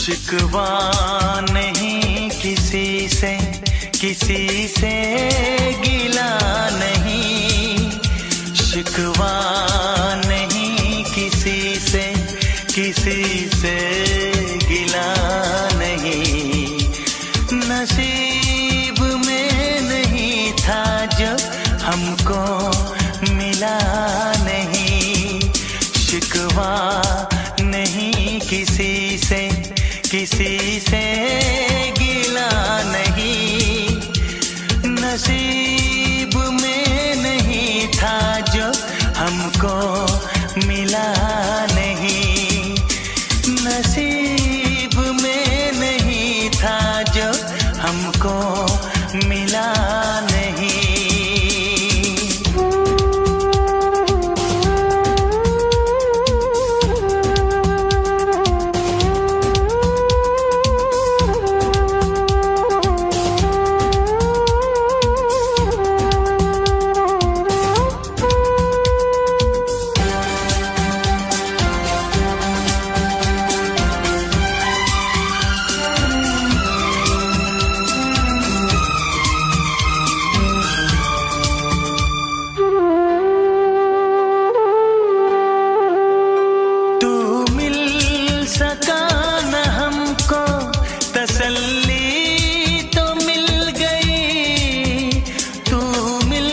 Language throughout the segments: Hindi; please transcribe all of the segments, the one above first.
शिकवा नहीं किसी से गिला नहीं, शिकवा नहीं किसी से गिला नहीं। नसीब में नहीं था जो हमको मिला नहीं, शिकवा नहीं किसी से गिला नहीं। नसीब में नहीं था जो हमको मिला नहीं, नसीब में नहीं था जो हमको मिला नहीं। तसल्ली तो मिल गई, तू मिल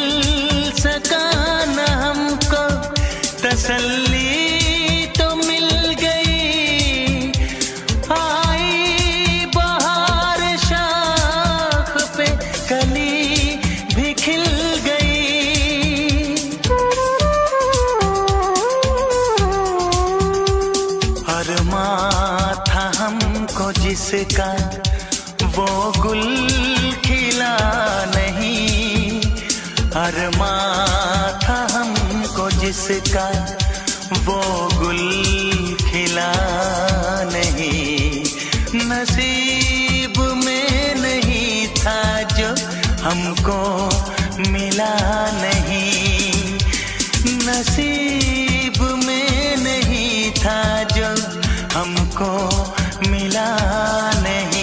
सका न हमको, तसल्ली तो मिल गई। आई बहार शाख पे कली भी खिल गई। अरमां था हमको जिसका वो गुल खिला नहीं, अरमां था हमको जिसका वो गुल खिला नहीं। नसीब में नहीं था जो हमको मिला नहीं, नसीब में नहीं था जो हमको मिला नहीं।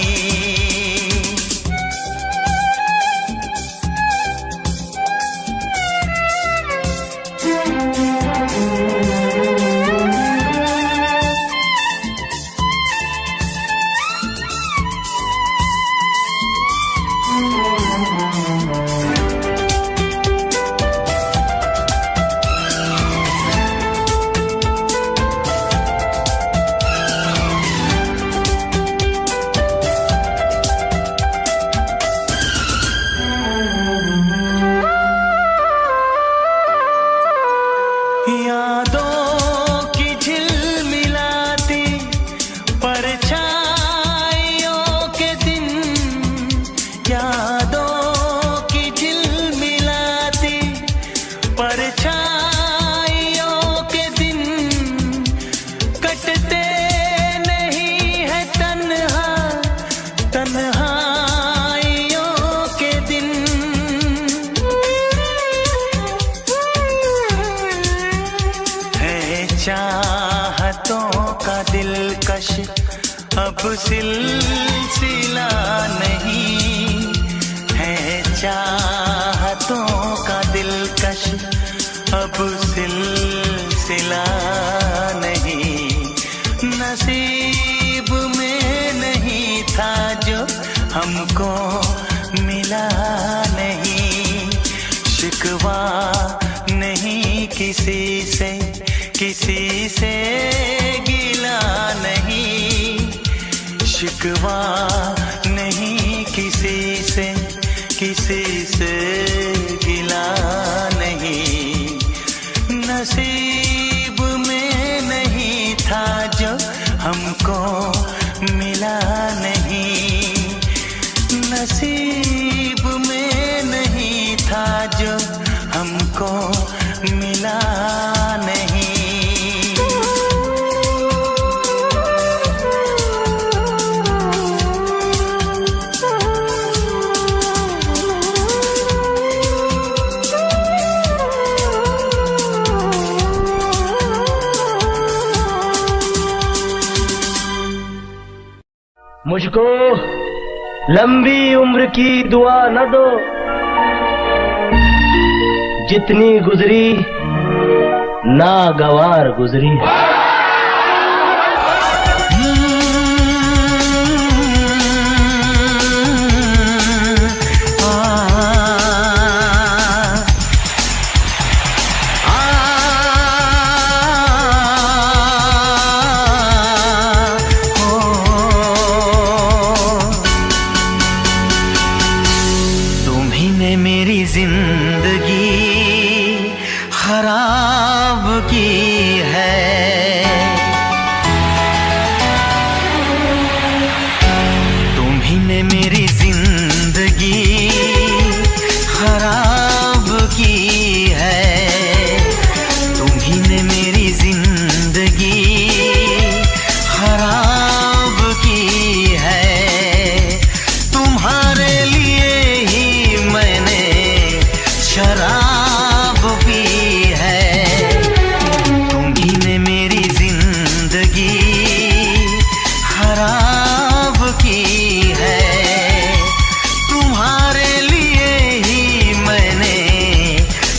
यादों की झिलमिलाती परछाइयों के दिन, यादों की झिलमिलाती परछाइयों के दिन, कटते नहीं है तन्हा तन्हाइयों के दिन। चाहतों का दिलकश अब सिलसिला नहीं है, चाहतों का दिलकश अब सिलसिला नहीं। नसीब में नहीं था जो हमको मिला नहीं, शिकवा नहीं किसी से गिला नहीं, शिकवा नहीं किसी से गिला नहीं। नसीब में नहीं था जो हमको मिला नहीं, नसीब में नहीं था जो हमको मिला नहीं। मुझको लंबी उम्र की दुआ न दो, जितनी गुजरी नागवार गुजरी। मेरी जिंदगी खराब की है, तुम्ही ने मेरी जिंदगी खराब की है, तुम्ही ने मेरी जिंदगी खराब की है। तुम्हारे लिए ही मैंने शराब पी है, तुम्ही ने मेरी जिंदगी खराब की है। तुम्हारे लिए ही मैंने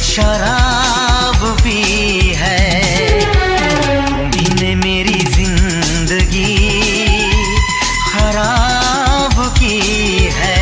शराब पी है, तुम्ही ने मेरी जिंदगी खराब की है।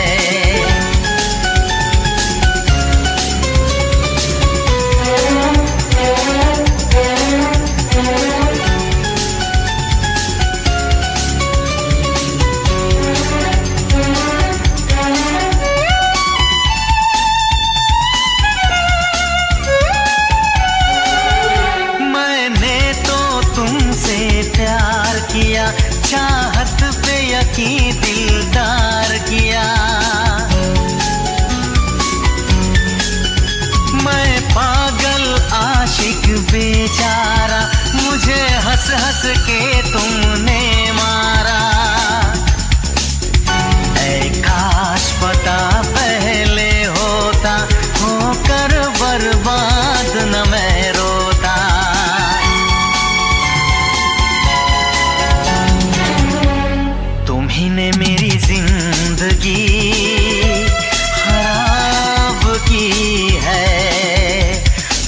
प्यार किया, चाहत पे यकीन दिलदार किया, मैं पागल आशिक बेचारा, मुझे हंस हंस के तुमने मारा। ऐ काश पता पहले होता, होकर बर्बाद न मैं रोता। तुम्ही ने मेरी जिंदगी खराब की है,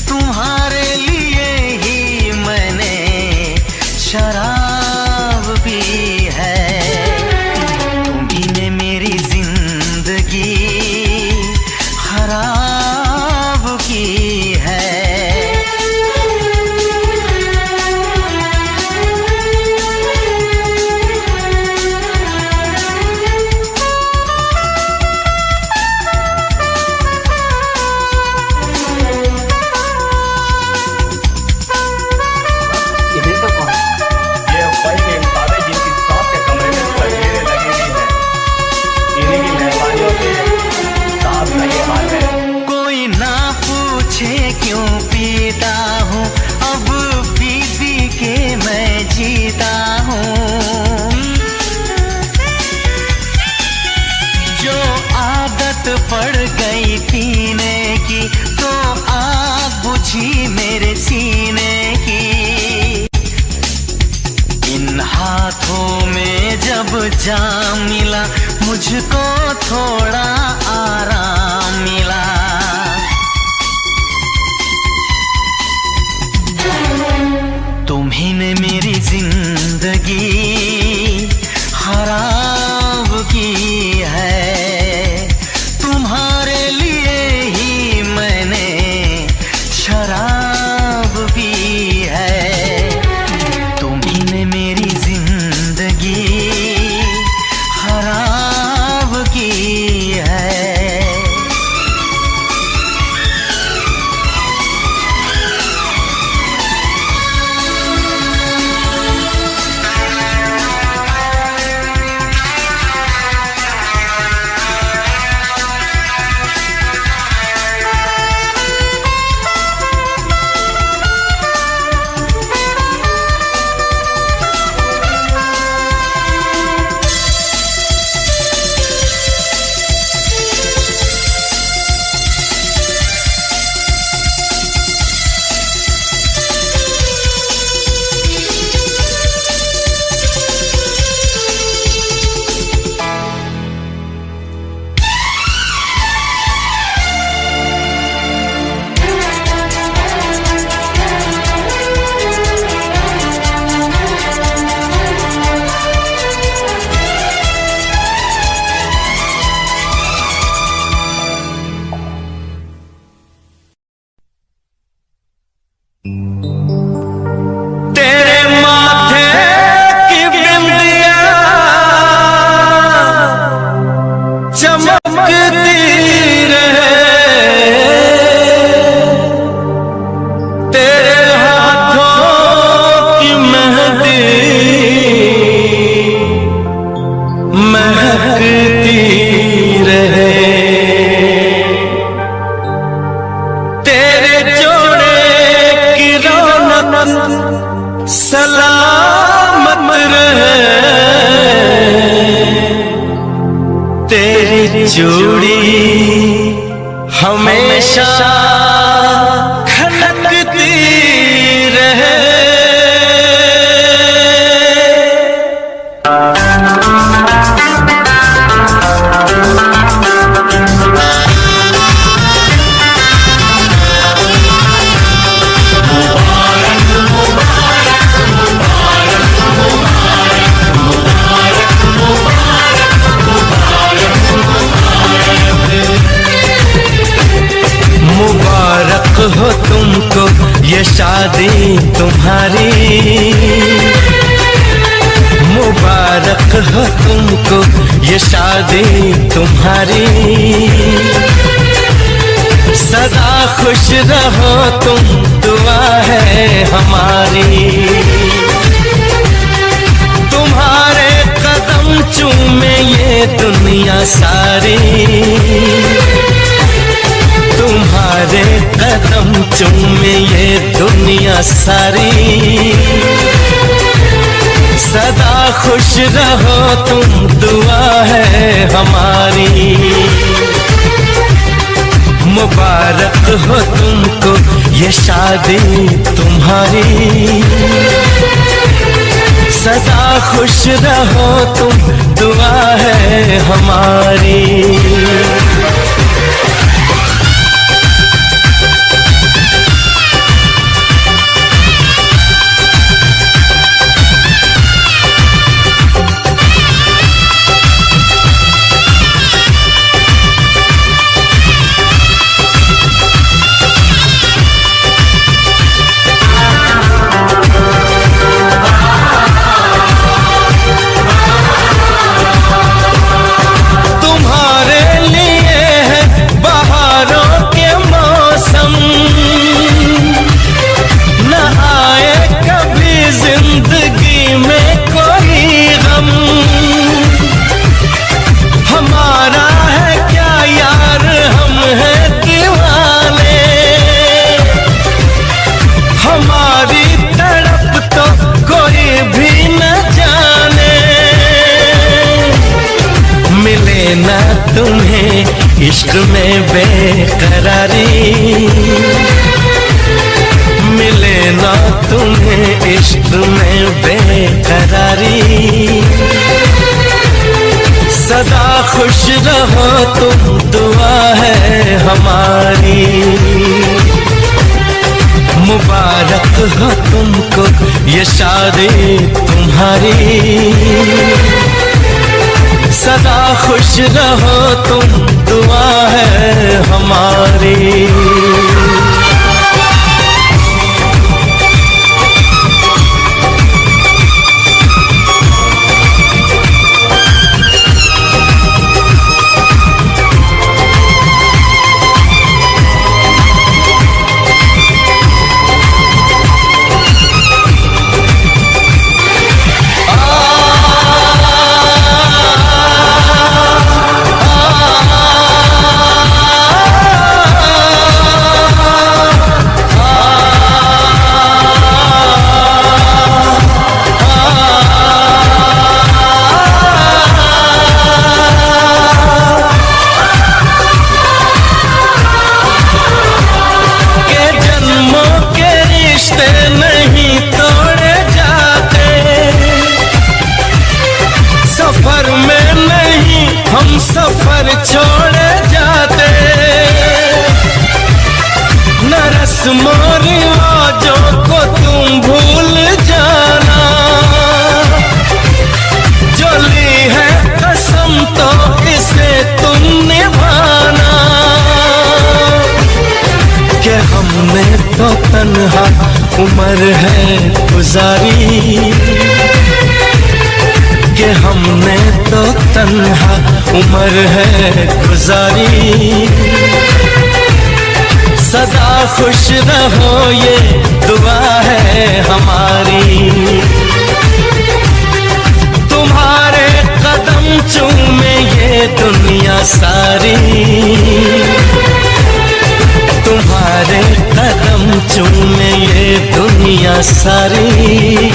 तुम्हारे लिए ही मैंने शराब पी है, तुम्ही ने मेरी जिंदगी खराब की है। कोई ना पूछे क्यों पीता हूँ, अब पी पी के मैं जीता हूँ। जो आदत पड़ गई पीने की, तो आग बुझी मेरे सीने की। इन हाथों में जब जाम मिला, मुझको थोड़ा आराम मिला। तुम्ही ने मेरी जिंदगी खराब की है, तुम्हारे लिए ही मैंने शराब पी है, तुम्ही ने मेरी जिंदगी खराब की है। चूड़ी हमेशा खनकती रहे। मुबारक हो तुमको ये शादी तुम्हारी, मुबारक हो तुमको ये शादी तुम्हारी। सदा खुश रहो तुम, दुआ है हमारी। तुम्हारे कदम चूमे ये दुनिया सारी, तुम्हारे कदम चूमे ये दुनिया सारी। सदा खुश रहो तुम, दुआ है हमारी। मुबारक हो तुमको ये शादी तुम्हारी। सदा खुश रहो तुम, दुआ है हमारी। ना तुम्हें इश्क में बेकरारी, मिले ना तुम्हें इश्क में बेकरारी। सदा खुश रहो तुम, दुआ है हमारी। मुबारक हो तुमको ये शादी तुम्हारी। सदा खुश रहो तुम, दुआ है हमारी। सफर छोड़ जाते न, रस्मों रिवाजों को तुम भूल जाना। जो ली है कसम तो इसे तुम निभाना। कि हमने तो तन्हा उम्र है गुजारी, कि हमने तो तन्हा उम्र है गुजारी। सदा खुश रहो ये दुआ है हमारी। तुम्हारे कदम चूमे ये दुनिया सारी, तुम्हारे कदम चूमे ये दुनिया सारी।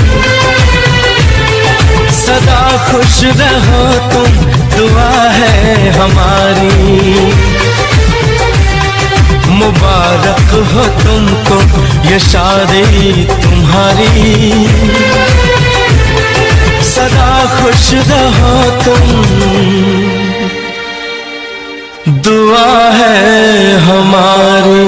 सदा खुश रहो तुम, दुआ है हमारी। मुबारक हो तुमको ये शादी तुम्हारी, सदा खुश रहो तुम, दुआ है हमारी।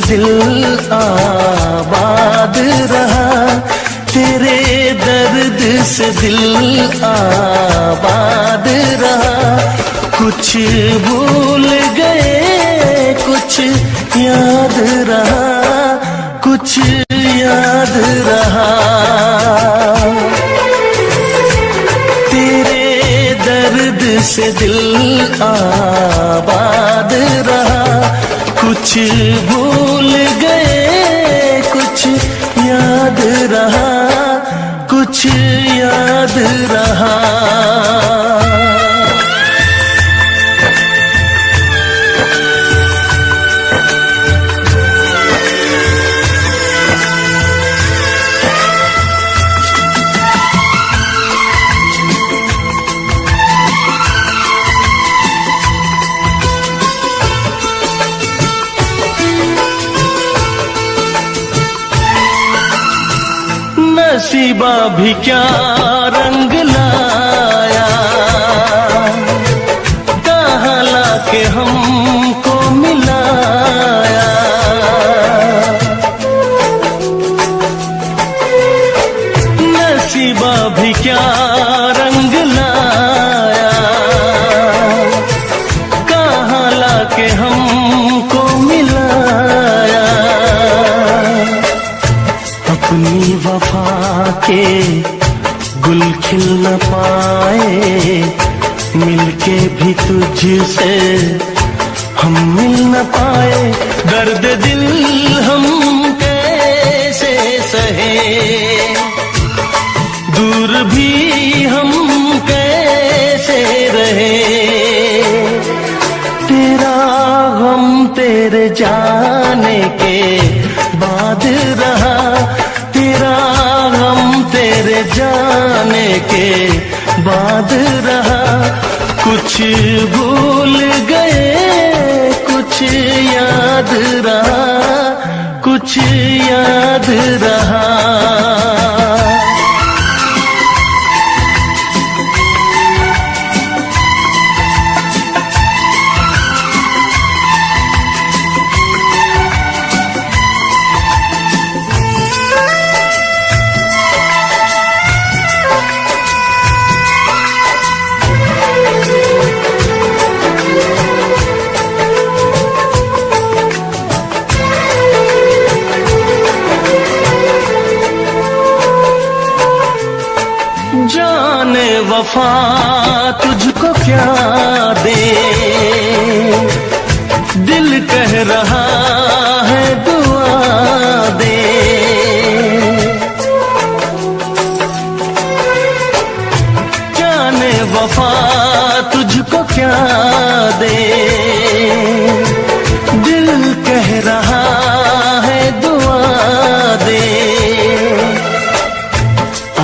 दिल आबाद रहा, तेरे दर्द से दिल आबाद रहा। कुछ भूल गए कुछ याद रहा, कुछ याद रहा। तेरे दर्द से दिल आबाद रहा। कुछ भूल गए कुछ याद रहा, कुछ याद रहा। नसीबा भी क्या रंग लाया, कहाँ लाके हमको मिलाया। नसीबा भी क्या रंग लाया, कहाँ लाके हमको मिलाया। अपनी वफा के गुल खिल न पाए, मिलके भी तुझसे हम मिल न पाए। दर्द दिल हम कैसे सहे, दूर भी हम कैसे रहे। तेरा गम तेरे जाने के बाद रहा, तेरा गम तेरे जाने के बाद रहा। कुछ भूल गए कुछ याद रहा, कुछ याद रहा। जाने वफा तुझको क्या दे, दिल कह रहा है दुआ दे। जाने वफा तुझको क्या दे, दिल कह रहा है दुआ दे।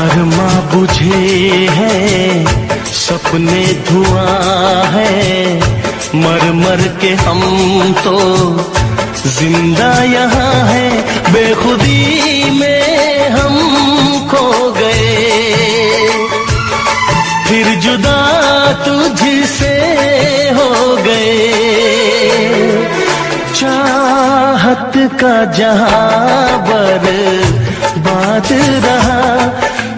अरमा बुझे है सपने धुआं है, मर मर के हम तो जिंदा यहाँ है, बेखुदी में हम खो गए, फिर जुदा तुझसे हो गए। चाहत का जहां बर्बाद रहा,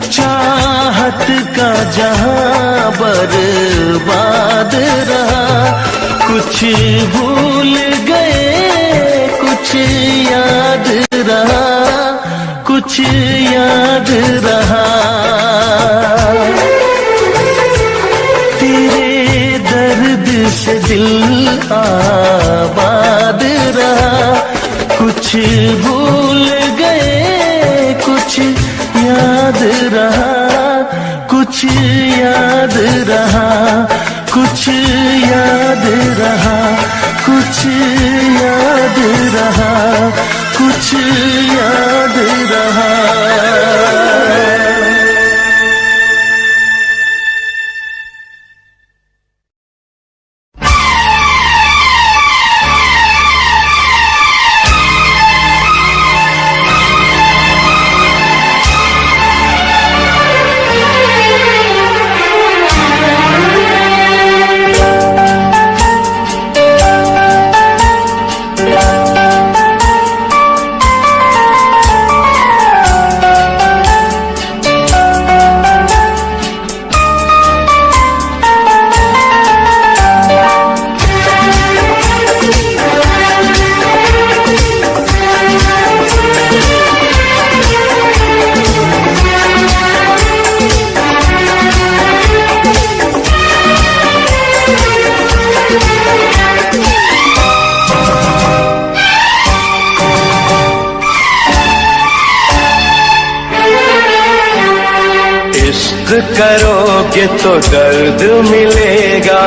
चाहत का जहां बर्बाद रहा, कुछ भूल गए कुछ याद रहा, कुछ याद रहा। तेरे दर्द से दिल आबाद रहा, कुछ भूल गए कुछ याद रहा, कुछ याद रहा, कुछ याद रहा, कुछ याद रहा, कुछ याद रहा। करोगे तो दर्द मिलेगा,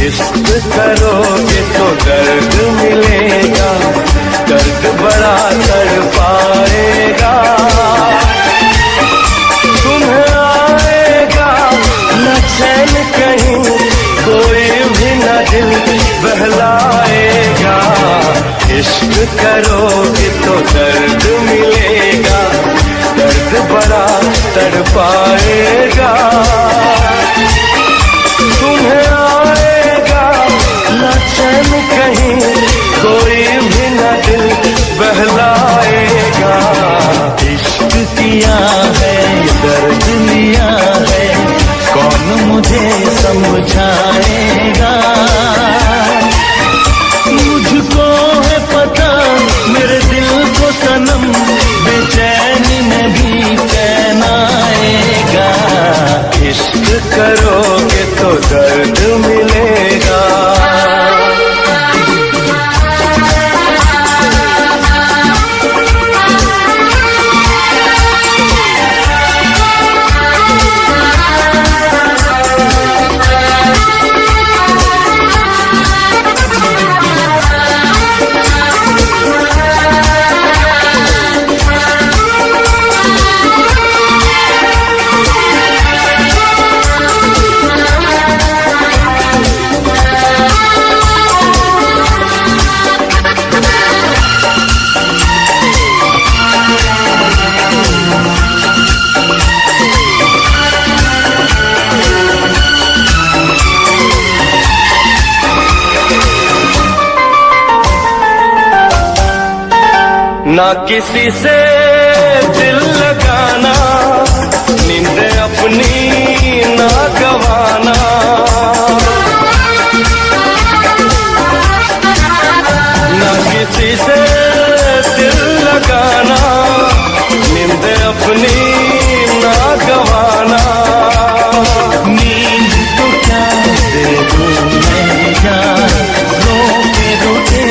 इश्क करोगे तो दर्द मिलेगा, दर्द बड़ा तड़पाएगा, तुम्हें आएगा न चैन कहीं, कोई भी न दिल बहलाएगा। इश्क करोगे तो दर्द मिलेगा, दर्द बड़ा तड़पाएगा, तुम्हें आएगा न चैन कहीं, कोई भी न दिल बहलाएगा। इश्क किया है दर्द लिया है, कौन मुझे समझाएगा। मुझको है पता मेरे दिल को सनम, बेचैनी में भी चैन आएगा। इश्क करोगे तो दर्द मिलेगा। ना किसी से दिल लगाना, नींद अपनी ना गवाना, ना किसी से दिल लगाना, नींद अपनी ना गवाना। नींद तो क्या दे दूं मैं जान, रोके रोके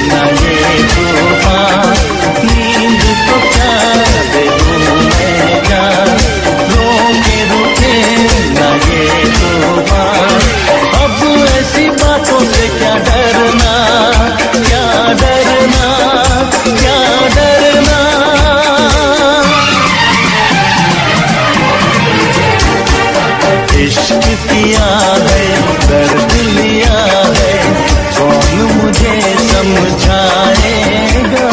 ना ये तूफान। नींद तो क्या दे दूं इश्क किया है, दर्द लिया है, कौन मुझे समझाएगा।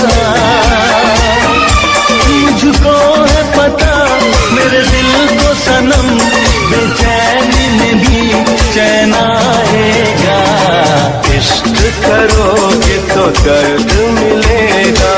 मुझको है पता मेरे दिल को सनम, बेचैनी में भी चैन आएगा। इश्क करोगे तो दर्द मिलेगा।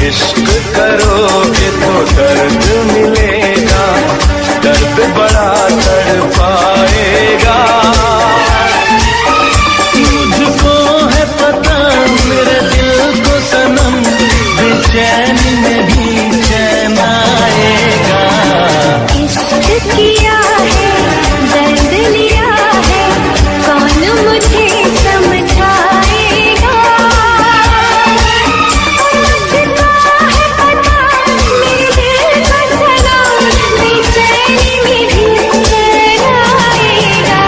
इश्क करोगे तो दर्द मिलेगा, दर्द बड़ा तड़पाएगा। मुझको है पता मेरे दिल को सनम, बेचैनी में भी चैन आएगा। इश्क किया है, दर्द लिया है, कौन मुझे समझाएगा। मुझको है पता मेरे दिल का सनम, बेचैनी में भी चैन आएगा।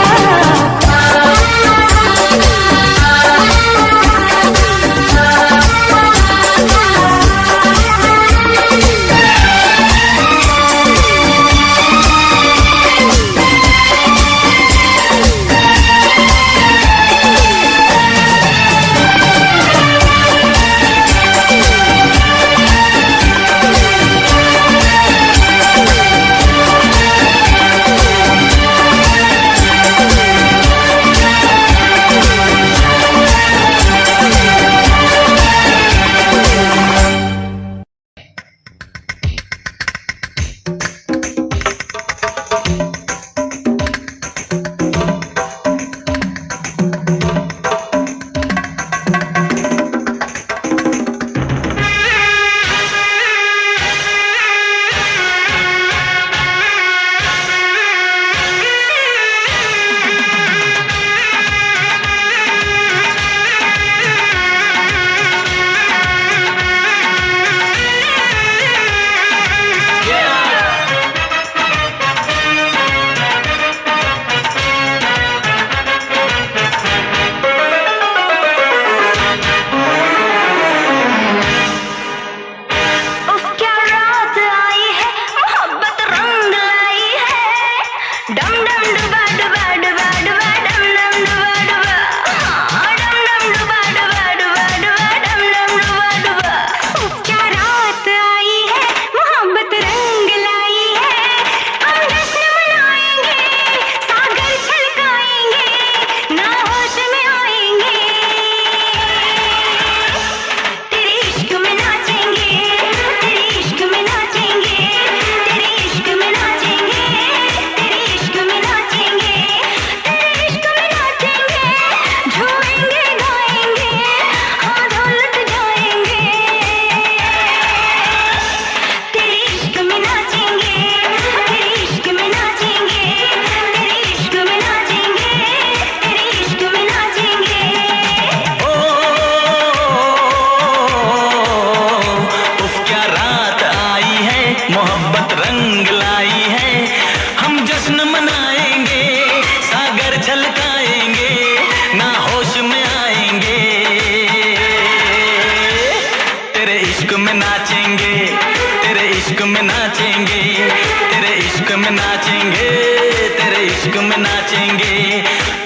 इश्क में नाचेंगे।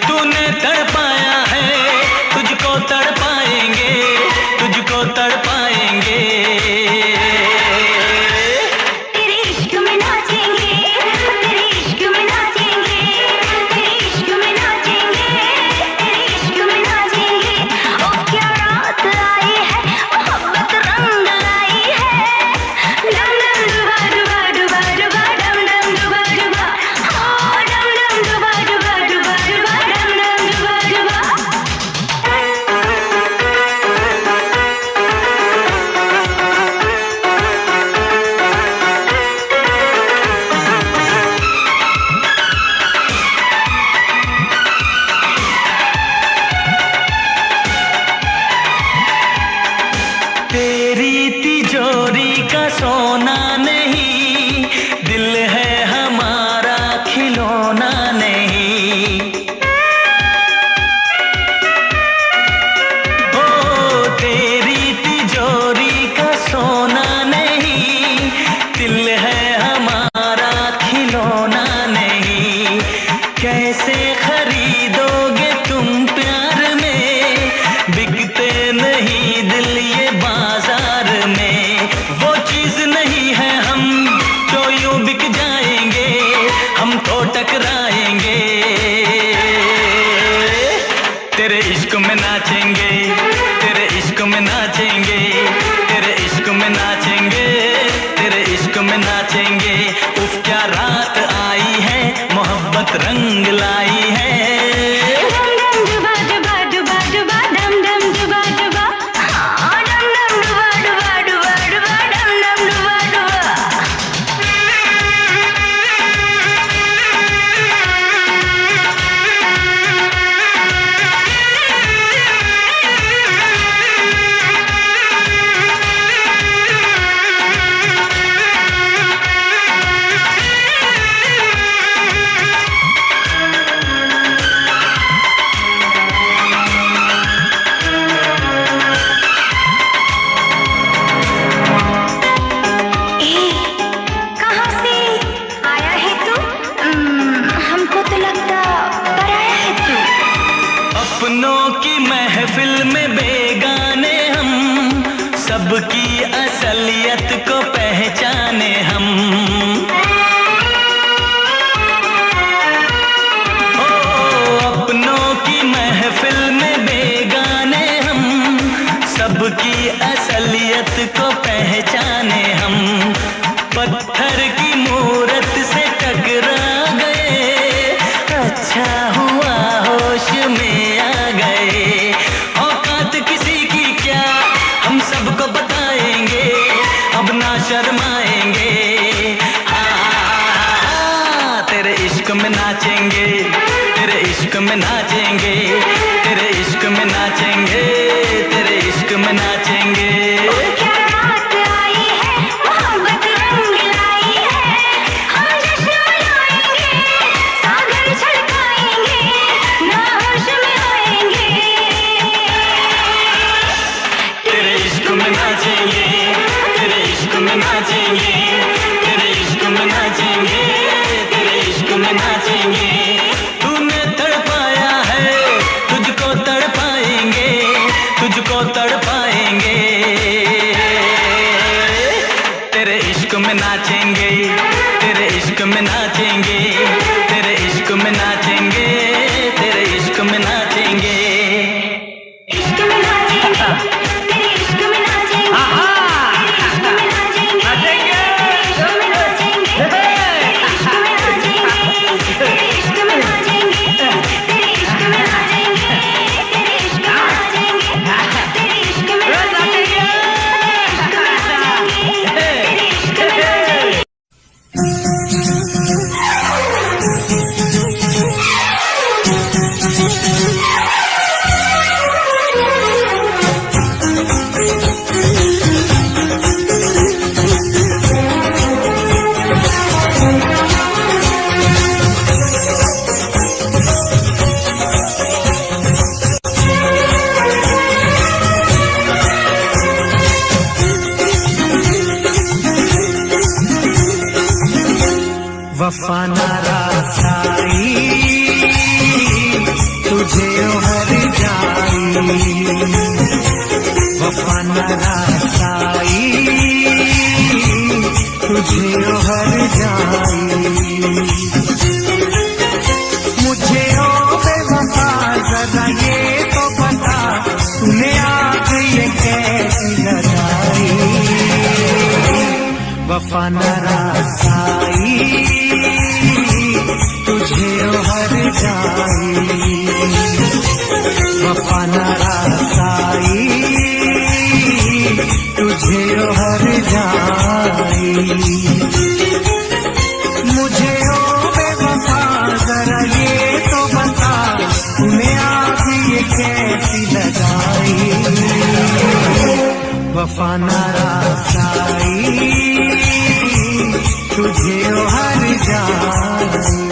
तूने तड़पाया है, तुझको तड़पाएंगे, तुझको तड़पाएंगे। तेरी तिजोरी का सोना नहीं, दिल है हमारा खिलौना नहीं। ओ तेरी तिजोरी का सोना नहीं, दिल है हमारा खिलौना नहीं। कैसे खरीदोगे तुम प्यार में, बिकते नहीं दिल ये बाजार में। वो चीज नहीं है हम जो यूं बिक जाएंगे, हम तो टकराएंगे। तेरे इश्क में नाचेंगे, तेरे इश्क में नाचेंगे, तेरे इश्क में नाचेंगे, तेरे इश्क में नाचेंगे। उफ क्या रात आई है, मोहब्बत रंग लाई है। अपनों की महफिल में बेगाने हम, सबकी असलियत को पहचाने हम। ओ अपनों की महफिल में बेगाने हम, सबकी असलियत को पहचाने हम। पत्थर की मूरत से टकरा गए, अच्छा हुआ होश में आ गए। औकात किसी की क्या हम सबको बताएंगे, अब ना शर्माएंगे। हाँ तेरे इश्क में नाचेंगे, तेरे इश्क में नाचेंगे, तेरे इश्क में नाचेंगे, तेरे इश्क में नाचेंगे। तूने तड़पाया है, तुझको तड़पाएंगे, तुझको तड़पाएंगे। तेरे इश्क में नाचेंगे, तेरे इश्क में नाचेंगे, तेरे इश्क में नाचेंगे, तेरे इश्क में नाचेंगे। इश्क में नाचेंगे, तेरे इश्क में नाचेंगे, वफा नारा साई न रासाई तुझे हर जाई। मुझे ओ बेवफा जरा ये तो बता तूने आग ये कैसी लगाई। वफा न रासाई तुझे हर जाई। वफा न रासाई तुझे हर जाई। मुझे ओ बेवफा जरा ये तो बता तूने आग ये कैसी लगाई। वफा न रासाई तुझे हर जाई।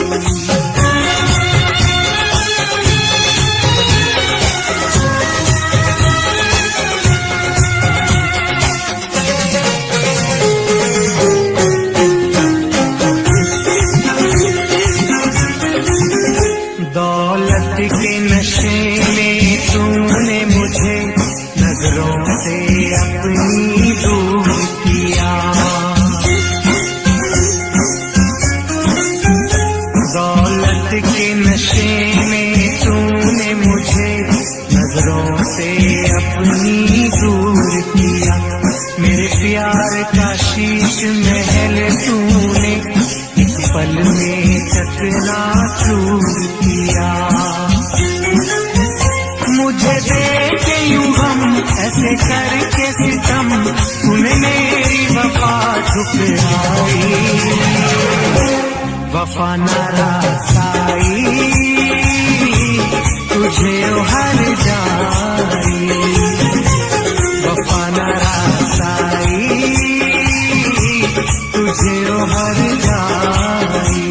दौलत के नशे में तूने मुझे नजरों से अपनी दूर किया। दौलत के नशे में तूने मुझे नजरों से अपनी दूर किया। मेरे प्यार का शीश महल तूने इस पल में चकना चूर किया। मुझे देखे यूं हम ऐसे करके सितम तूने मेरी वफा ठुकराई। वफा न रासाई तुझे हर जाई। वफा न रासाई तुझे हर जाई।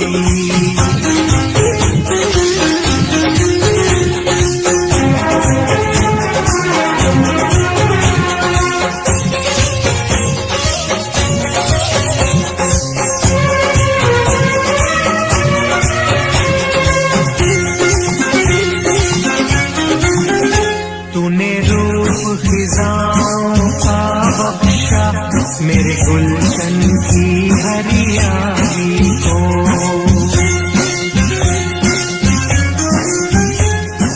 तूने रूप खिजाओं का बख्शा मेरे गुलशन की हरियाली को।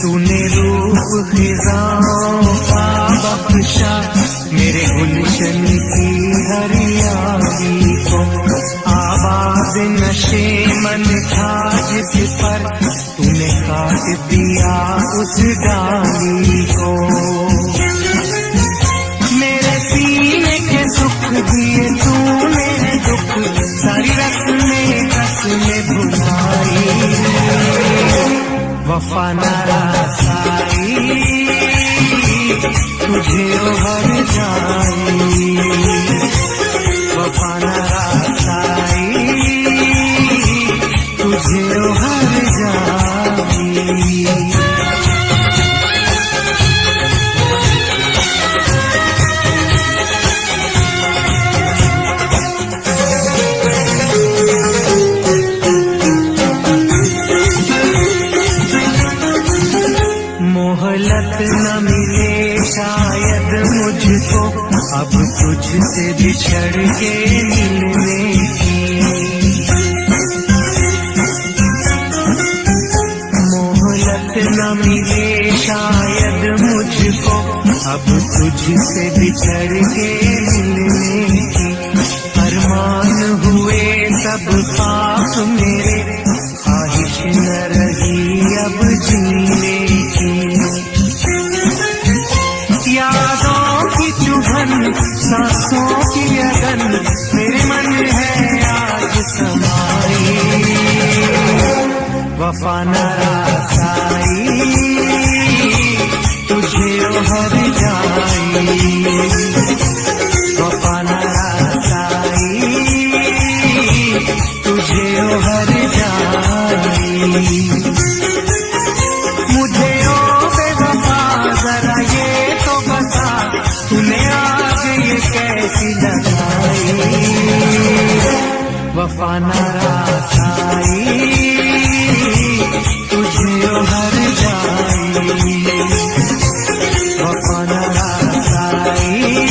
तूने रूप खिजाओं का बख्शा मेरे गुलशन की हरियाली को। आबाद नशे मन था जिस पर तूने काट दिया उस डाली को। मेरे सीने के सुख दिए तूने दुख सारी रस्में कसमें भुलाई। वफा न रासाई तुझे हर जाई। वफा न रासाई तुझे हर जाई। मोहलत न मिले शायद मुझको अब तुझसे बिछड़ के मिलने की। मोहलत न मिले शायद मुझको अब तुझसे बिछड़ के मिलने की। अरमान हुए सब पाप मेरे ख्वाहिश न रही अब जीने की। यादों की चुभन सांसों की अगन मेरे मन है आज समाई। वफा न रासाई तुझे हर जाई। वफा न रासाई तुझे हर जाई। मुझे ओ बेवफा जरा ये तो बता तूने आग ये कैसी लगाई। वफा न रासाई तुझे हर जाई। वफा न रासाई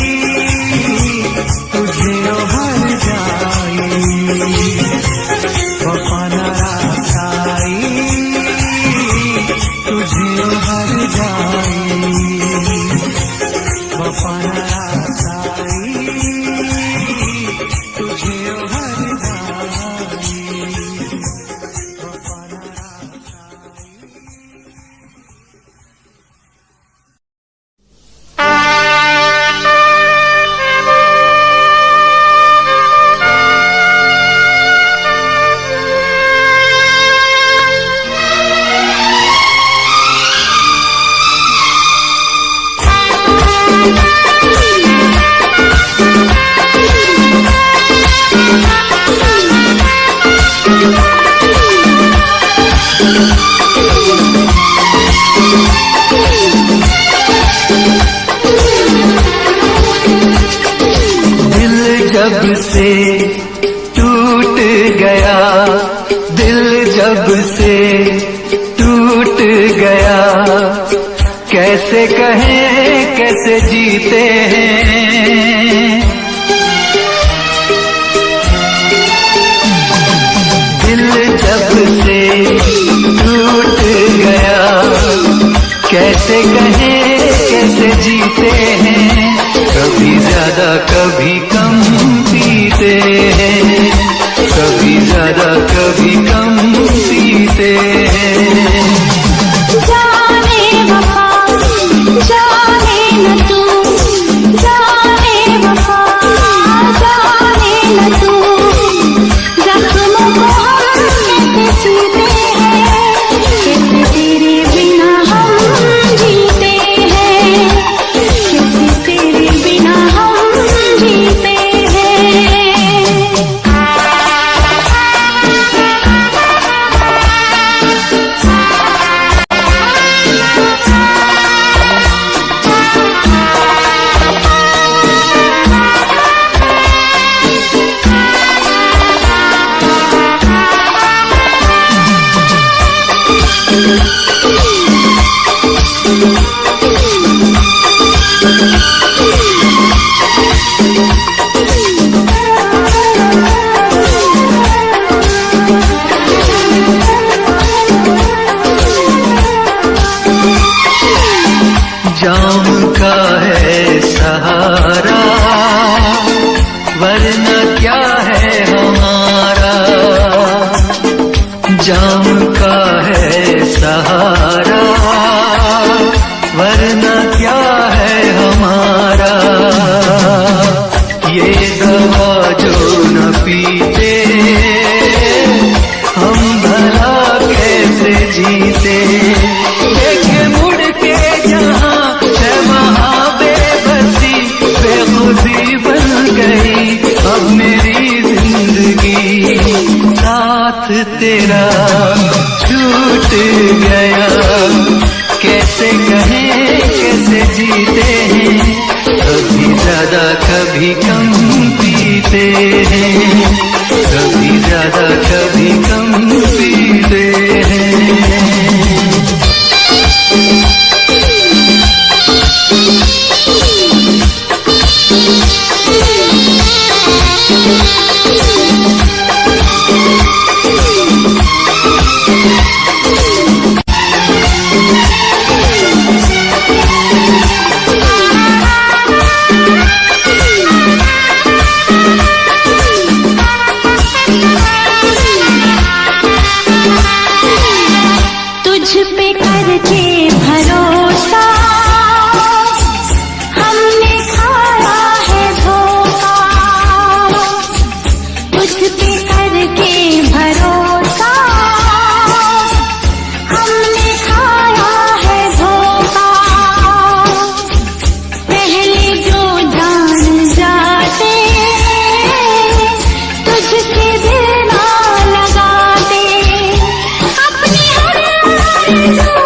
जब से टूट गया, दिल जब से टूट गया, कैसे कहें कैसे जीते हैं। दिल जब से टूट गया, कैसे कहें कैसे जीते हैं। कभी ज्यादा कभी कम पीते हैं, कभी ज्यादा कभी कम पीते हैं। जाने वफा जाने न तू, जाने वफा जाने न तू, जख्मों को हम कैसे सीते हैं, कैसे तेरे बिना हम जीते हैं, कैसे तेरे बिना हम जीते हैं। जाम का है सहारा, वरना क्या है हमारा। जाम का है सहारा, वरना क्या है हमारा। ये दवा जो न पीते, हम भला कैसे जीते। देखे मुड़ के जहाँ है वहाँ बेबसी, बेखुदी बन गई अब मेरी जिंदगी। साथ तेरा छूट गया, कैसे कहें कैसे जीते हैं। कभी ज्यादा कभी कम पीते हैं, कभी ज्यादा कभी कम पीते हैं। तुझ पे करके भरोसा हमने खाया है धोखा, तुझ पे करके भरोसा हमने खाया है धोखा। पहले जो जान जाते तुझसे दिल ना लगाते, अपनी हर आरज़ू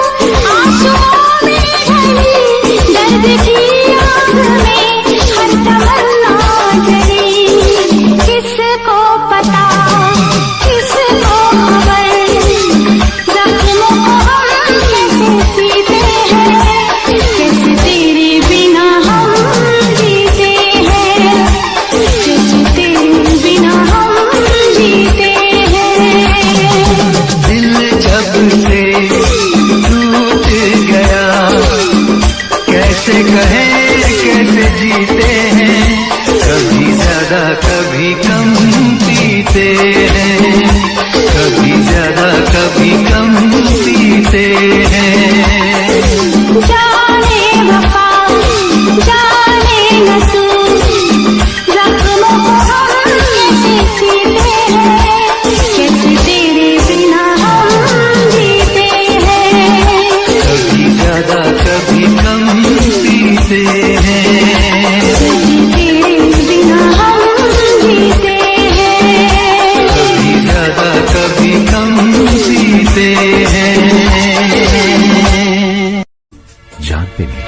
जान पे नहीं।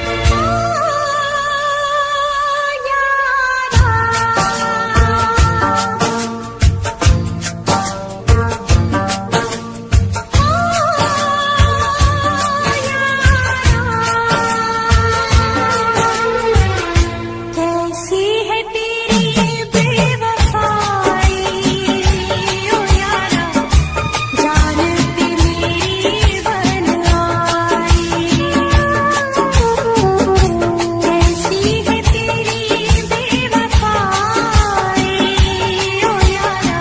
कैसी है तेरी बेवफाई ओ यारा, जान पे मेरी बन आई। कैसी है तेरी बेवफाई ओ यारा,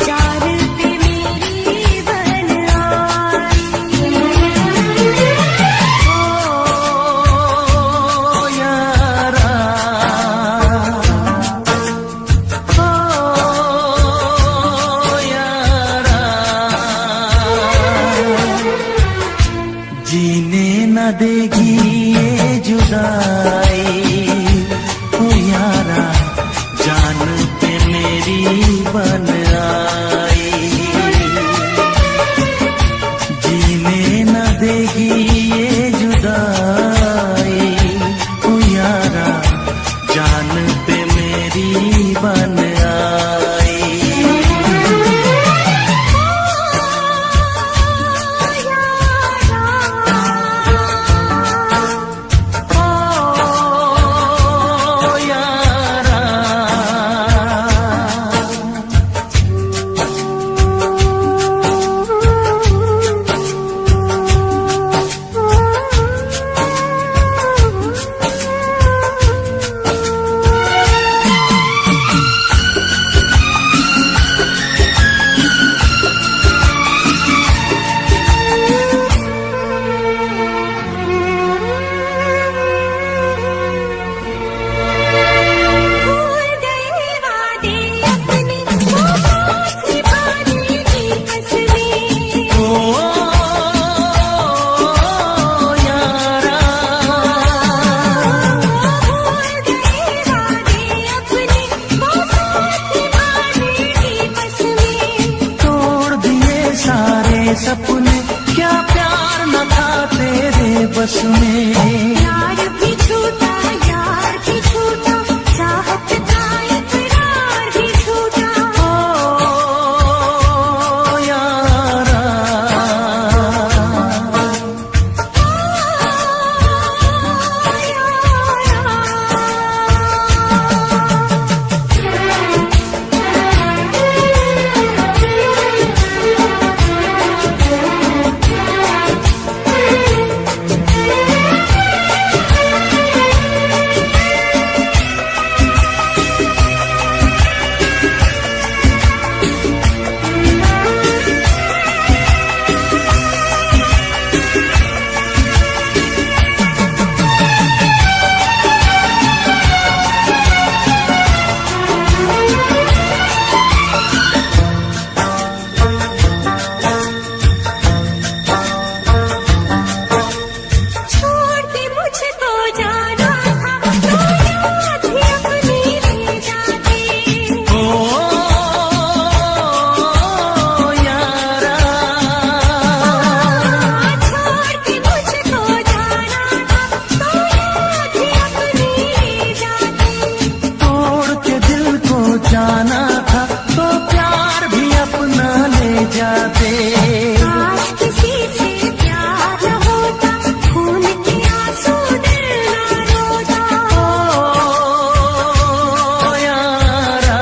जान पे मेरी बन आई। जीने न देगी ये जुदाई ओ यारा, जान पे मेरी बन आई। जीने न देगी ये जुदाई ओ यारा, जान पे मेरी बन आई। भूल गए वादे अपने, वो साथ निभाने की कसमें। भूल गए वादे अपने, वो साथ निभाने की कसमें। तोड़ दिए सारे सपने, क्या प्यार न था तेरे बस में। यार भी छूटा, यार भी छूटा, चाहत का इकरार भी छूटा। ओ यारा, छोड़ के मुझको जाना था, तो याद ही अपनी ले जाते। ओ यारा, छोड़ के मुझको जाना था, तो याद ही अपनी ले जाते। तोड़ के दिल को जाना था, तो प्यार भी अपना ले जाते। काश किसी से प्यार न होता, खून के आंसू दिल न रोता। ओ यारा,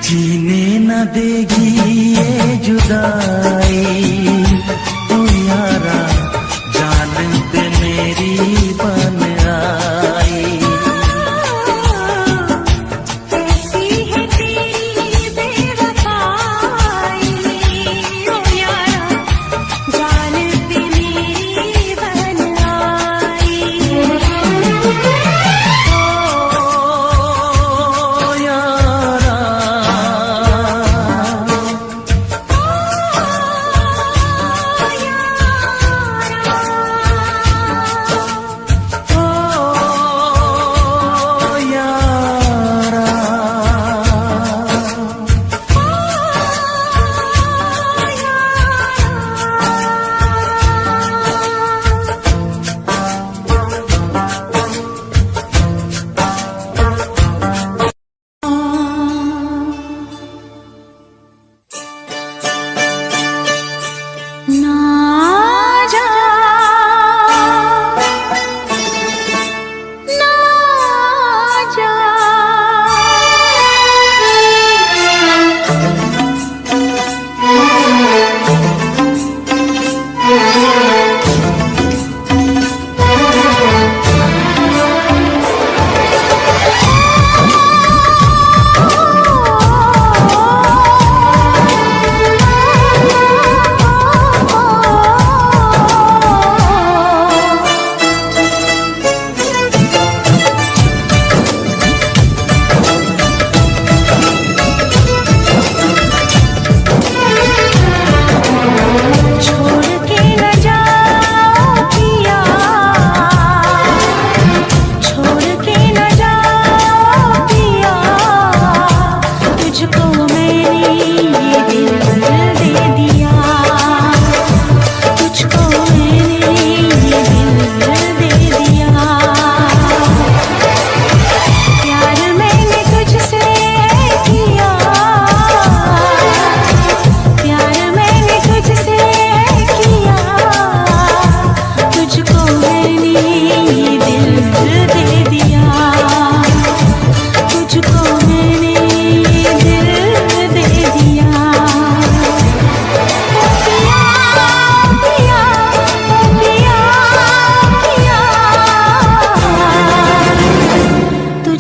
जीने न देगी ये जुदाई ओ यारा, जान पे मेरी बन आई। कैसी है तेरी बेवफाई ओ यारा, जान पे मेरी बन आई। ओ यारा,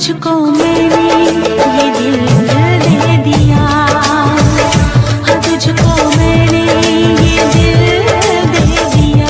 तुझको मैंने ये दिल दे दिया, हाँ तुझको मैंने ये दिल दे दिया।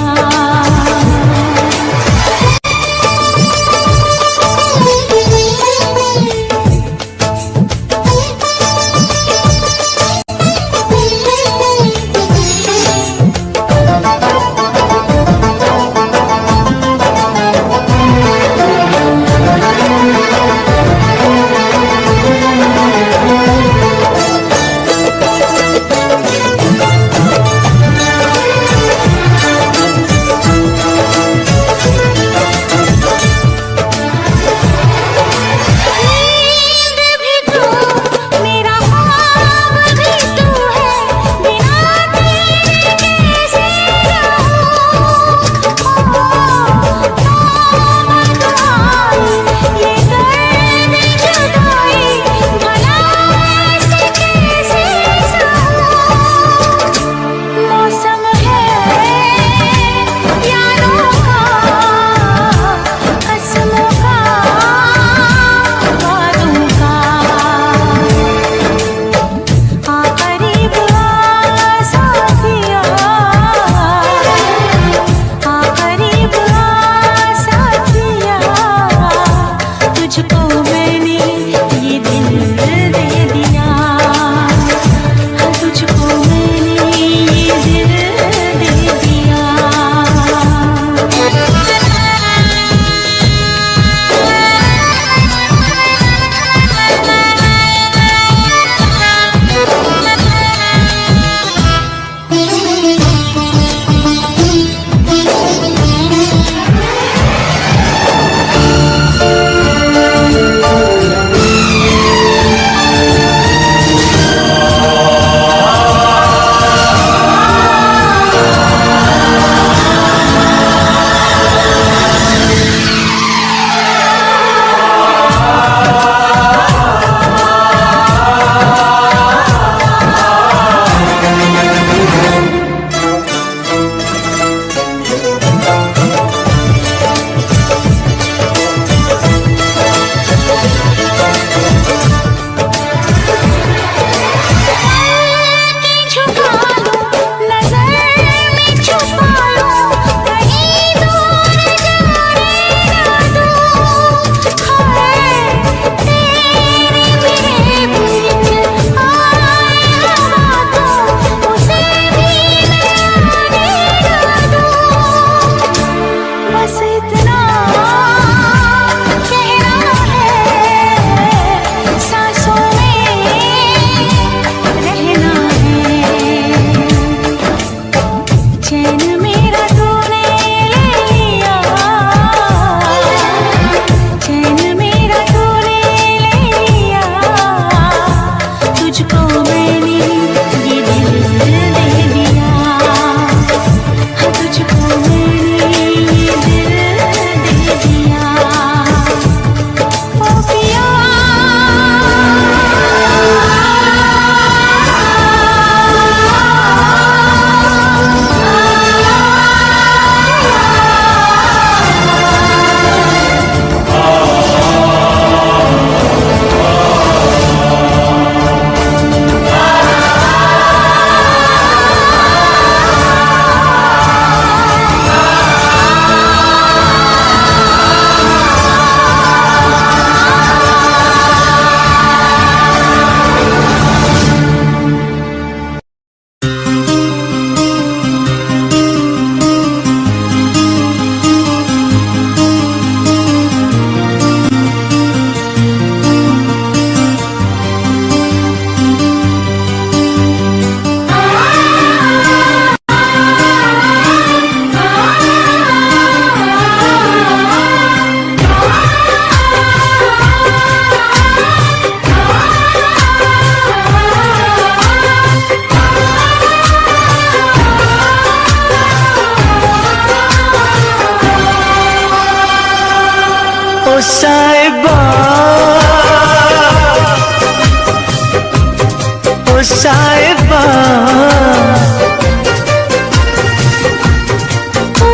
साहिबा ओ साहिबा ओ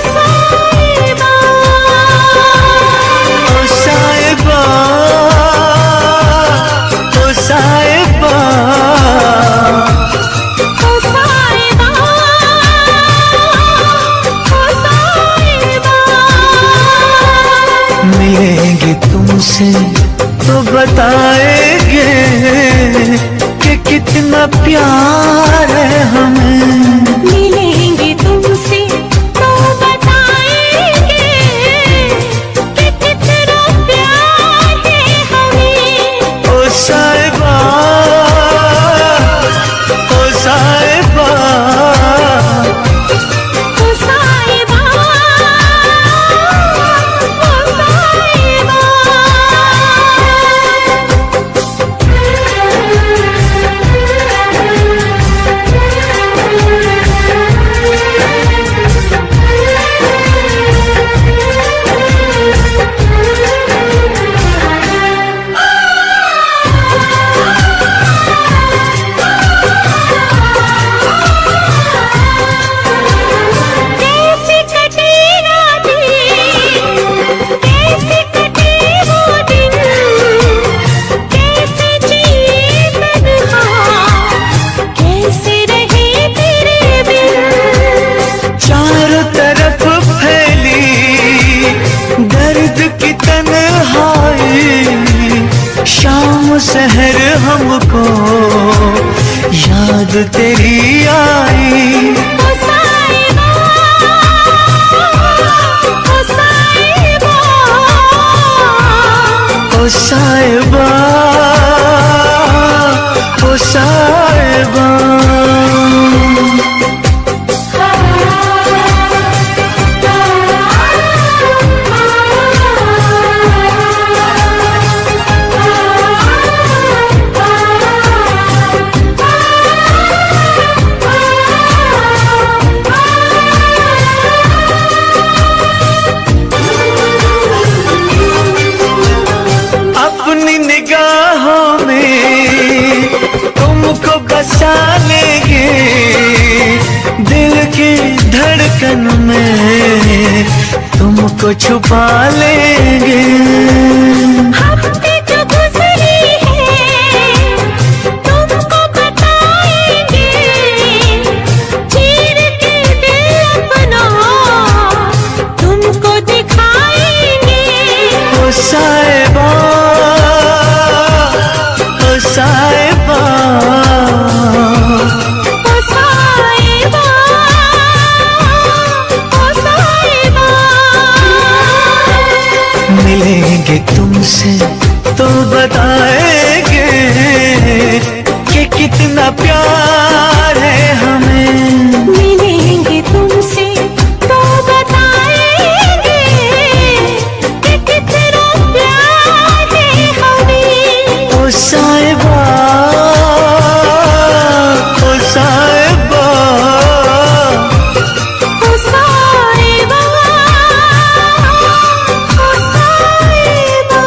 साहिबा बताएंगे कि कितना प्यार है हमें। मिलेंगे तुमसे तो बताएंगे कि कितना प्यार है हमें। ओ साहिबा, ओ साहिबा, ओ साहिबा, ओ साहिबा। कैसे कटे रातें, कैसे कटे वो दिन, कैसे जिए तन्हा, कैसे रहे तेरे बिन। चारों तरफ फैली दर्द की तन्हाई, शाम सहर हमको याद तेरी आई। ओ साहिबा, ओ साहिबा, ओ साहिबा, ओ साहिबा। अपनी निगाहों में तुमको बसा लेंगे, दिल की धड़कन में तुमको छुपा लेंगे। हफ्ते जो गुजरे हैं तुमको बताएंगे, चीर के दिल अपना तुमको दिखाएंगे। ओ साहिबा, ओ साहिबा, ओ साहिबा, ओ साहिबा। मिलेंगे तुमसे तो बताएंगे कि कितना प्यार है हमें। मिलेंगे तुमसे तो बताएंगे कि कितना प्यार है हमें। ओ साहिबा, ओ साहिबा, ओ साहिबा, ओ साहिबा।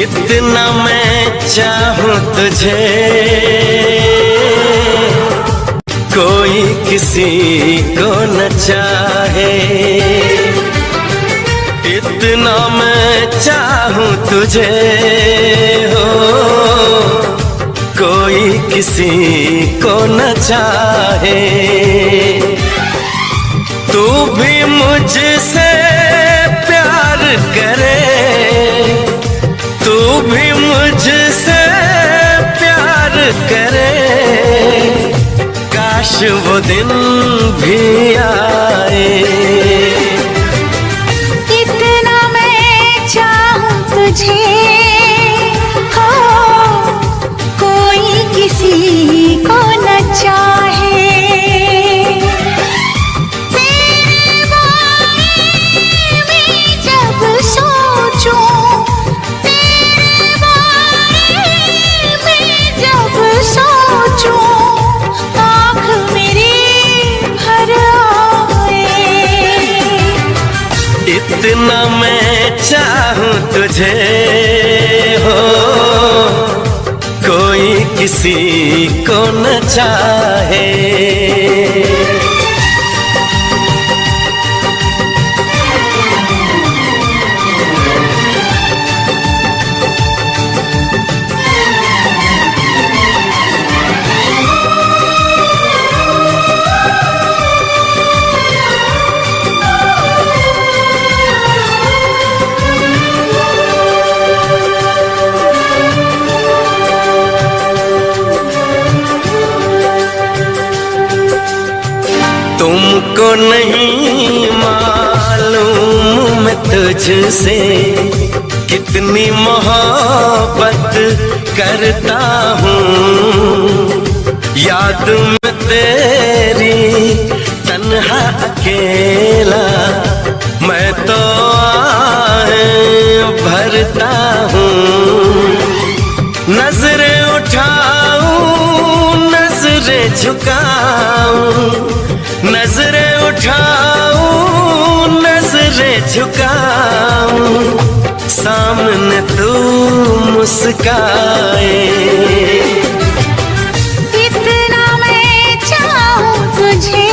इतना मैं चाहूं तुझे, कोई किसी को न चाहे। इतना मैं चाहूं तुझे हो, कोई किसी को न चाहे। तू भी मुझसे प्यार करे, तू भी मुझसे प्यार करे। काश वो दिन भी आए। इतना मैं चाहूं तुझे हो, कोई किसी को न चाहे। तेरे बारे में जब सोचूं, तेरे बारे इतना मैं चाहूं तुझे हो, कोई किसी को न चाहे। तुमको नहीं मालूम मैं तुझसे कितनी मोहब्बत करता हूँ। याद में तेरी तन्हा अकेला मैं तो आहें भरता हूँ। नजरें उठाऊं नजरें झुकाऊं, नजरें उठाऊं नजरें झुकाऊं, सामने तू मुस्काए। इतना मैं चाहूं तुझे,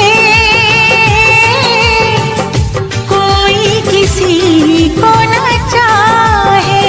कोई किसी को न चाहे।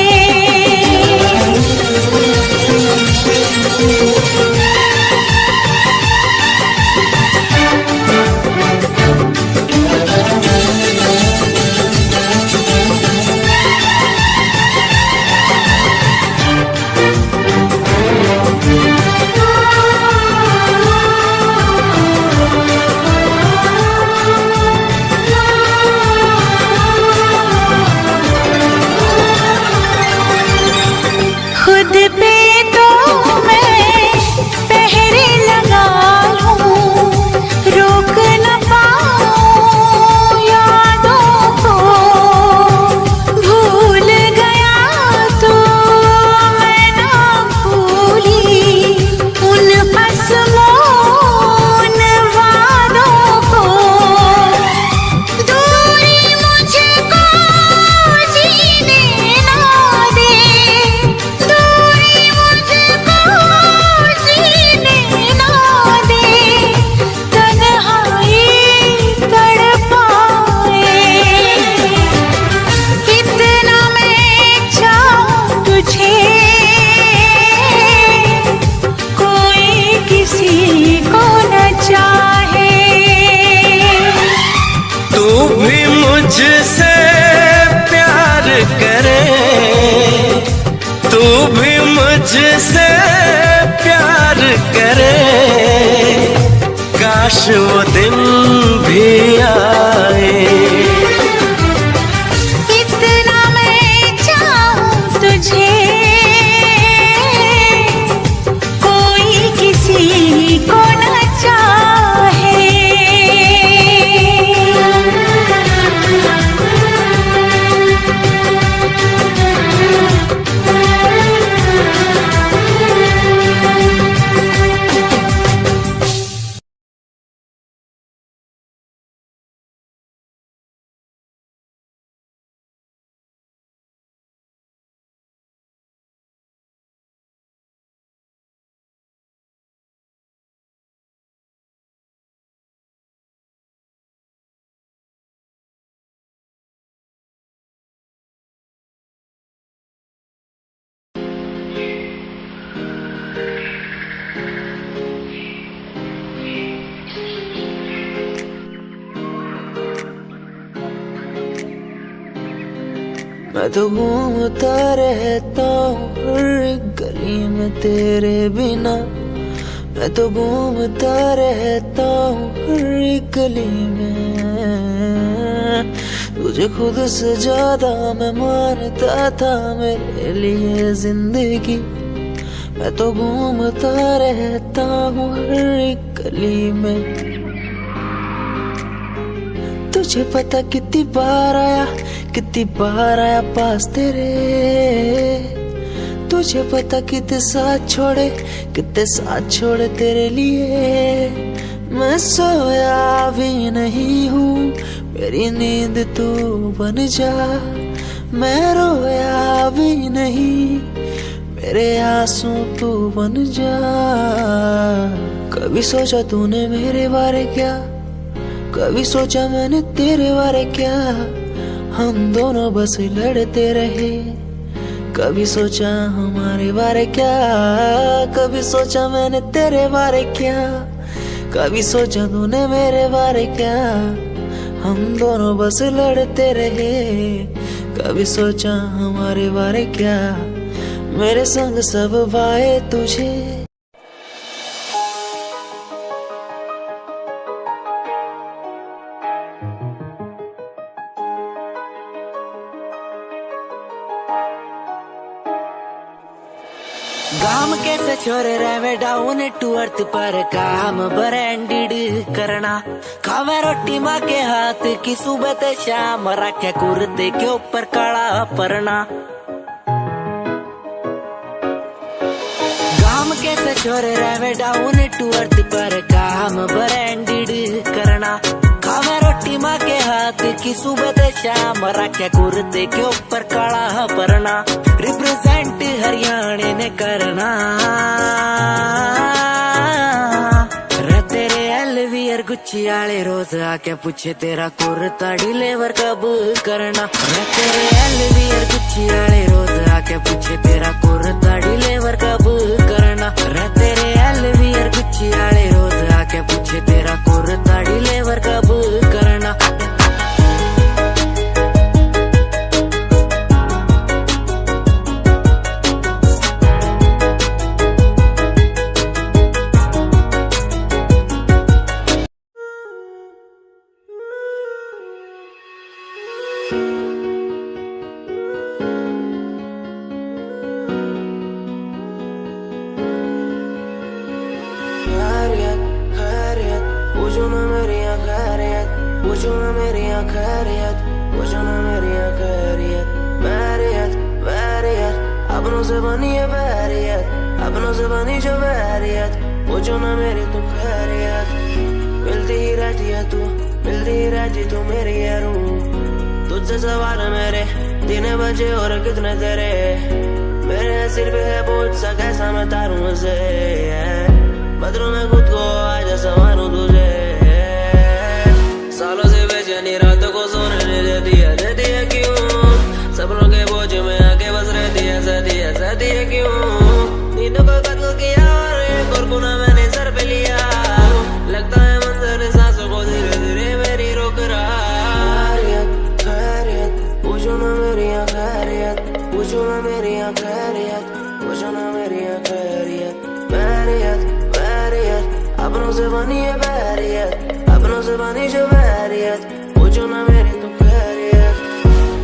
खुद पे तो मैं पहरे लगा लूं, रोक न पाऊं यादों को। भूल गया तो मैं ना भूली उन असमोन वादों को। दूरी मुझको जीने ना दे, मुझसे प्यार करे, तू भी मुझसे प्यार करे। काश वो दिन भी आए। इतना मैं चाहूं तुझे, कोई किसी को न चाहे। मैं तो घूमता रहता हूँ हर एक गली में तेरे बिना। मैं तो घूमता रहता हूँ हर एक गली में। तुझे खुद से ज्यादा मैं मानता था मेरे लिए जिंदगी। मैं तो घूमता रहता हूँ हर एक गली में। तुझे पता कितनी बार आया पास तेरे। तुझे पता कितने साथ छोड़े तेरे लिए। मैं सोया भी नहीं हूँ, मेरी नींद तू बन जा, मैं रोया भी नहीं, मेरे आंसू तू बन जा। कभी सोचा तूने मेरे बारे क्या, कभी सोचा मैंने तेरे बारे क्या, हम दोनों बस लड़ते रहे। कभी सोचा हमारे बारे क्या, कभी सोचा मैंने तेरे बारे क्या, कभी सोचा तूने मेरे बारे क्या, हम दोनों बस लड़ते रहे। कभी सोचा हमारे बारे क्या, मेरे संग सब वाए तुझे। गाम कैसे छोरे रहे डाउन टू अर्थ पर काम ब्रांडेड करना, खावे रोटी माँ के हाथ की सुबह ते शाम, रखे कुर्ते के ऊपर काला परना। गाम कैसे छोरे रहे डाउन टू अर्थ पर काम ब्रांडेड करना, खावे रोटी माँ के हाथ की सुबह ते शाम, रखे कुर्ते के ऊपर काला परना। रिप्रेजेंट हरियाणा ने करना, रे तेरे एलवीआर गुच्ची आले रोज आके पूछे तेरा कुर्ता डिलीवर कब करना। रे तेरे एलवीआर गुच्ची आले रोज आके पूछे तेरा कुर्ता डिलीवर कब करना। रे तेरे एलवीआर गुच्ची आले रोज आके पूछे तेरा कुर्ता डिलीवर कब करना। पूछो ना मेरी खैरियत, पूछो ना मेरी खैरियत, पूछो ना मेरी खैरियत। बैरियत बैरियत अपनों से बनी है बैरियत, अपनों से बनी जो बैरियत, पूछो ना मेरी तू खैरियत। मिलती ही रहती है तू, मिलती ही रहती तू मेरी है रूह। तुझसे सवाल मेरे दिन बजे और कितने तेरे, मेरे सिर पे है बोझ सा कैसा मैं तारूं उसे। बदलूं मैं खुद को आज संवारूं तुझे, सालों से बेचैनी रातों को सोने ने दे दिया क्यों, सपनों के बोझ में आके बस रहती है सदी है क्यों। नींदों को कत्ल किया और एक और गुनाह मैंने सर पे लिया, लगता है मंजर सांसों को धीरे धीरे मेरी रोक रहा। खैरियत खैरियत पूछो ना मेरी खैरियत, पूछो ना मेरी खैरियत, पूछो ना मेरी खैरियत। बैरियत बैरियत अपनों से बनी है बैरियत, अपनों से बनी जो बैरियत, पूछो ना मेरी तो खैरियत।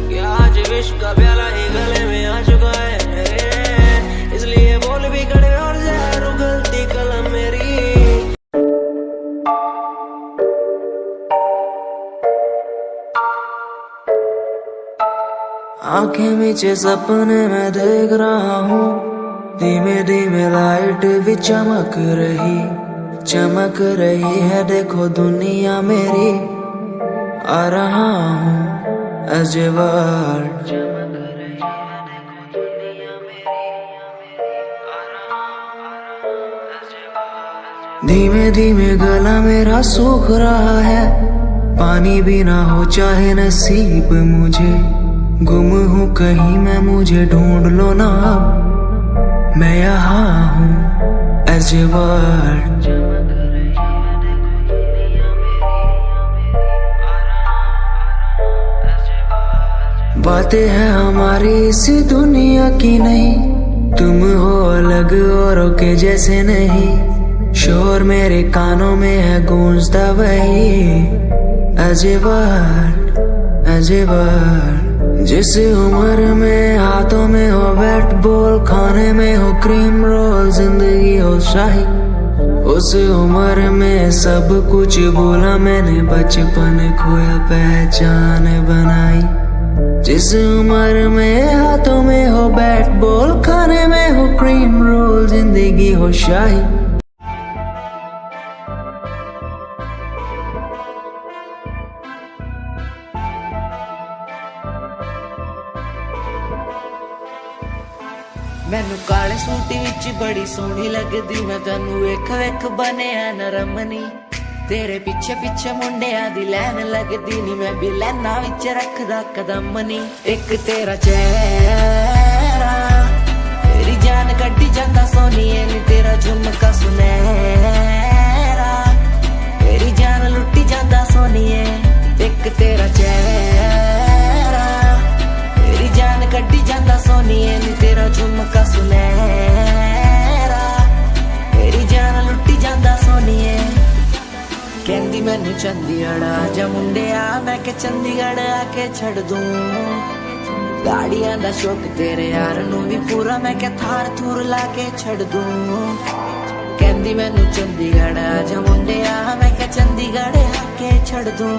क्या आज विश्व का प्याला ही गले में आ चुका है मेरे, इसलिए बोल भी कड़े और जहर उगलती कलम मेरी। आंखें मीचे सपने में देख रहा हूँ, धीमे धीमे लाइट भी चमक रही है, देखो दुनिया मेरी। आ रहा हूँ एज ए वर्ल्ड, धीमे धीमे गला मेरा सूख रहा है, पानी भी ना हो चाहे नसीब मुझे। गुम हूँ कहीं मैं, मुझे ढूंढ लो ना अब, मैं यहाँ हूँ एज ए वर्ल्ड। बातें हैं हमारी इसी दुनिया की नहीं, तुम हो अलग औरों के जैसे नहीं। शोर मेरे कानों में है गूंजता वही as a world, as a world. जिस उम्र में हाथों में हो बैट बॉल, खाने में हो क्रीम रोल, जिंदगी हो शाही, उस उम्र में सब कुछ भूला मैंने, बचपन खोया पहचान बनाई। जिस उम्र में हाथों में हो बैट बॉल, खाने में हो क्रीम रोल, जिंदगी हो शाही। मैनू काले सूट विच बड़ी सोहनी लगदी, मैं तैनू वेख वेख बनिया नरमनी। तेरे पीछे पीछे मुंडिया दी लैन लगदी नी, मैं भी लैना विच रखदा कदम नी। एक तेरा चेहरा तेरी जान कड्डी जांदा सोनिए नी, तेरा झुमका सुनहरा तेरी जान लुट्टी जांदा सोनिए। एक तेरा चेहरा तेरी जान कड्डी जांदा सोनिए नी, तेरा झुमका सुनहरा तेरी जान लुट्टी जांदा सोनिए। कहंदी मैनू चंडीगढ़ आजा मुंडिया, मैं के चंडीगढ़ आके छड़ दूं। गाड़ियां दा शौक तेरे यार नू भी पूरा, मैं के थार थूर लाके छड़ दूं। कहंदी मैनू चंडीगढ़ आजा मुंडिया, मैं के चंडीगढ़ आके छड़ दूं।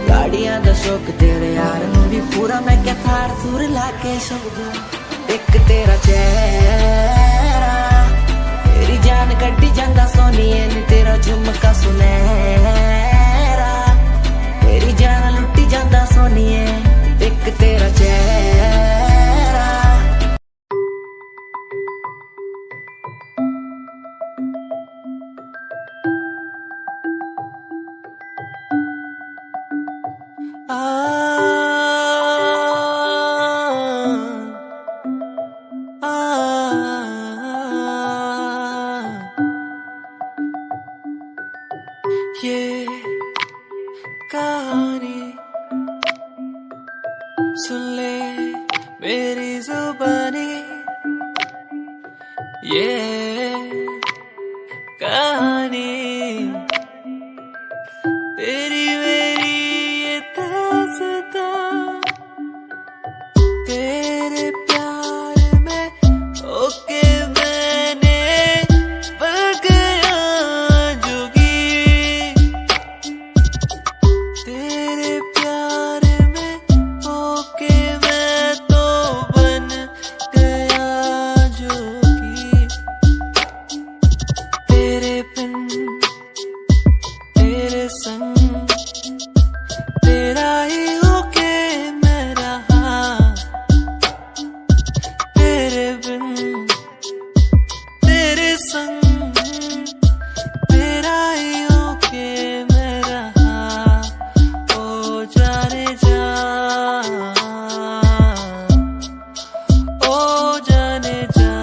गाड़ियां दा शौक तेरे यार नू भी पूरा, मैं के थार थूर लाके छड़ दूं। एक तेरा चेहरा तेरी जान कड्डी जांदा सोनिए नी, तेरा झुमका सुनहरा तेरी जान लुट्टी जांदा सोनिए। एक तेरा चेहरा ये कहानी सुन ले मेरी जुबानी, ये कहानी तेरी मेरी ये दास्तां। तेरे प्यार में होके मैंने बन गया जोगी, तेरे प्यार में होके मैं तो बन गया जोगी। तेरे बिन तेरे संग तेरा ही होके मैं रहा, तेरे बिन तेरे संग तेरा ही होके मैं रहा। ओ जाने जा, ओ जाने जा।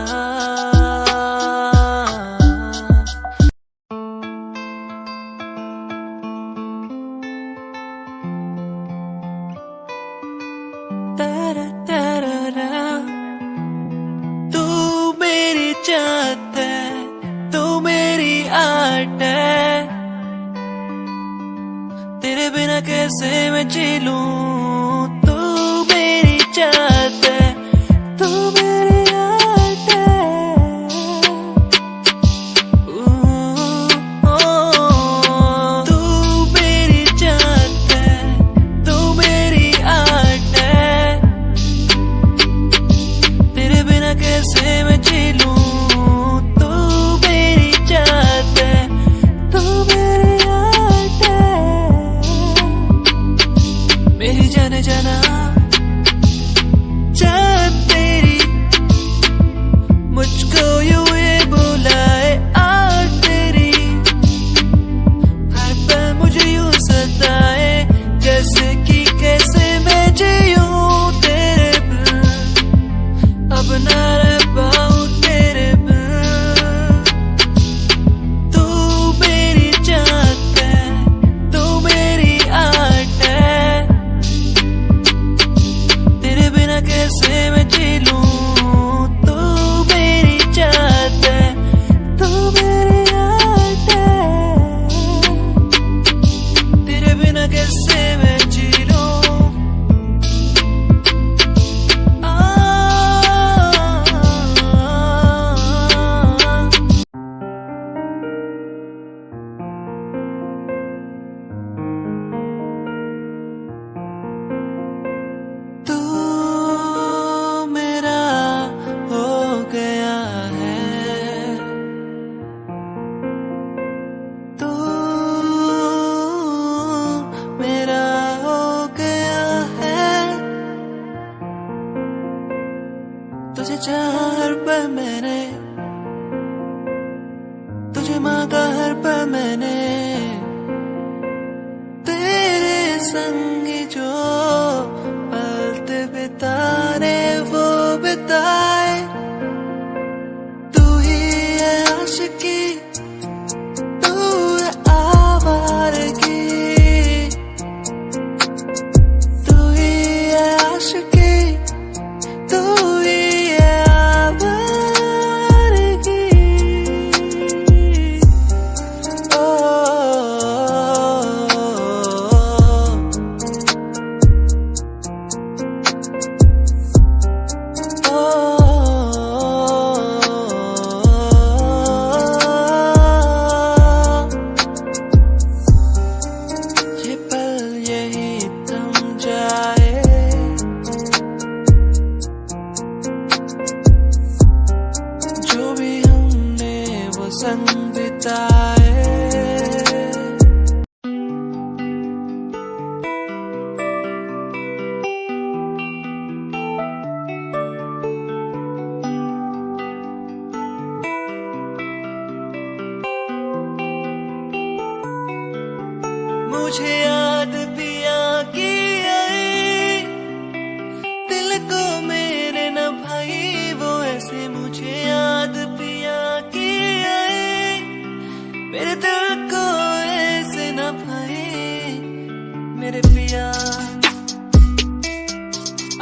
तेरा तेरा रा, तू मेरी चाहत है, तू मेरी आर्ट है। तेरे बिना कैसे मैं जी लूं, तू मेरी चाहत है, तू मेरी आर्ट है। तू मेरी चाहत है, तू मेरी आर्ट है। तेरे बिना कैसे मैं जी लूं, तू मेरी चाहत है, तू मेरी आर्ट है। मेरी जाने जाना चाहत तेरी, मुझको यूं ये बुलाए आर्ट तेरी। हर पल मुझे यूं सताए, जैसे कि कैसे मैं जीऊं तेरे बिन, अब ना रह पाऊं तेरे बिन। तू मेरी चाहत है, तू मेरी आर्ट है। तुझे चाहा हर पल मैंने, तुझे मांगा हर पल मैंने, तेरे संग जो पल बिताने वो बिताए। तू ही है आशिकी, तू है आवारगी, तू ही है आशिकी, तू ही है आवारगी। ओ ये पल यही थम जाए, जो भी हमने वो संग बिताए। मुझे याद पिया की आई, दिल को मेरे न भाई वो ऐसे। मुझे याद पिया की आई, मेरे दिल को ऐसे न भाई। मेरे पिया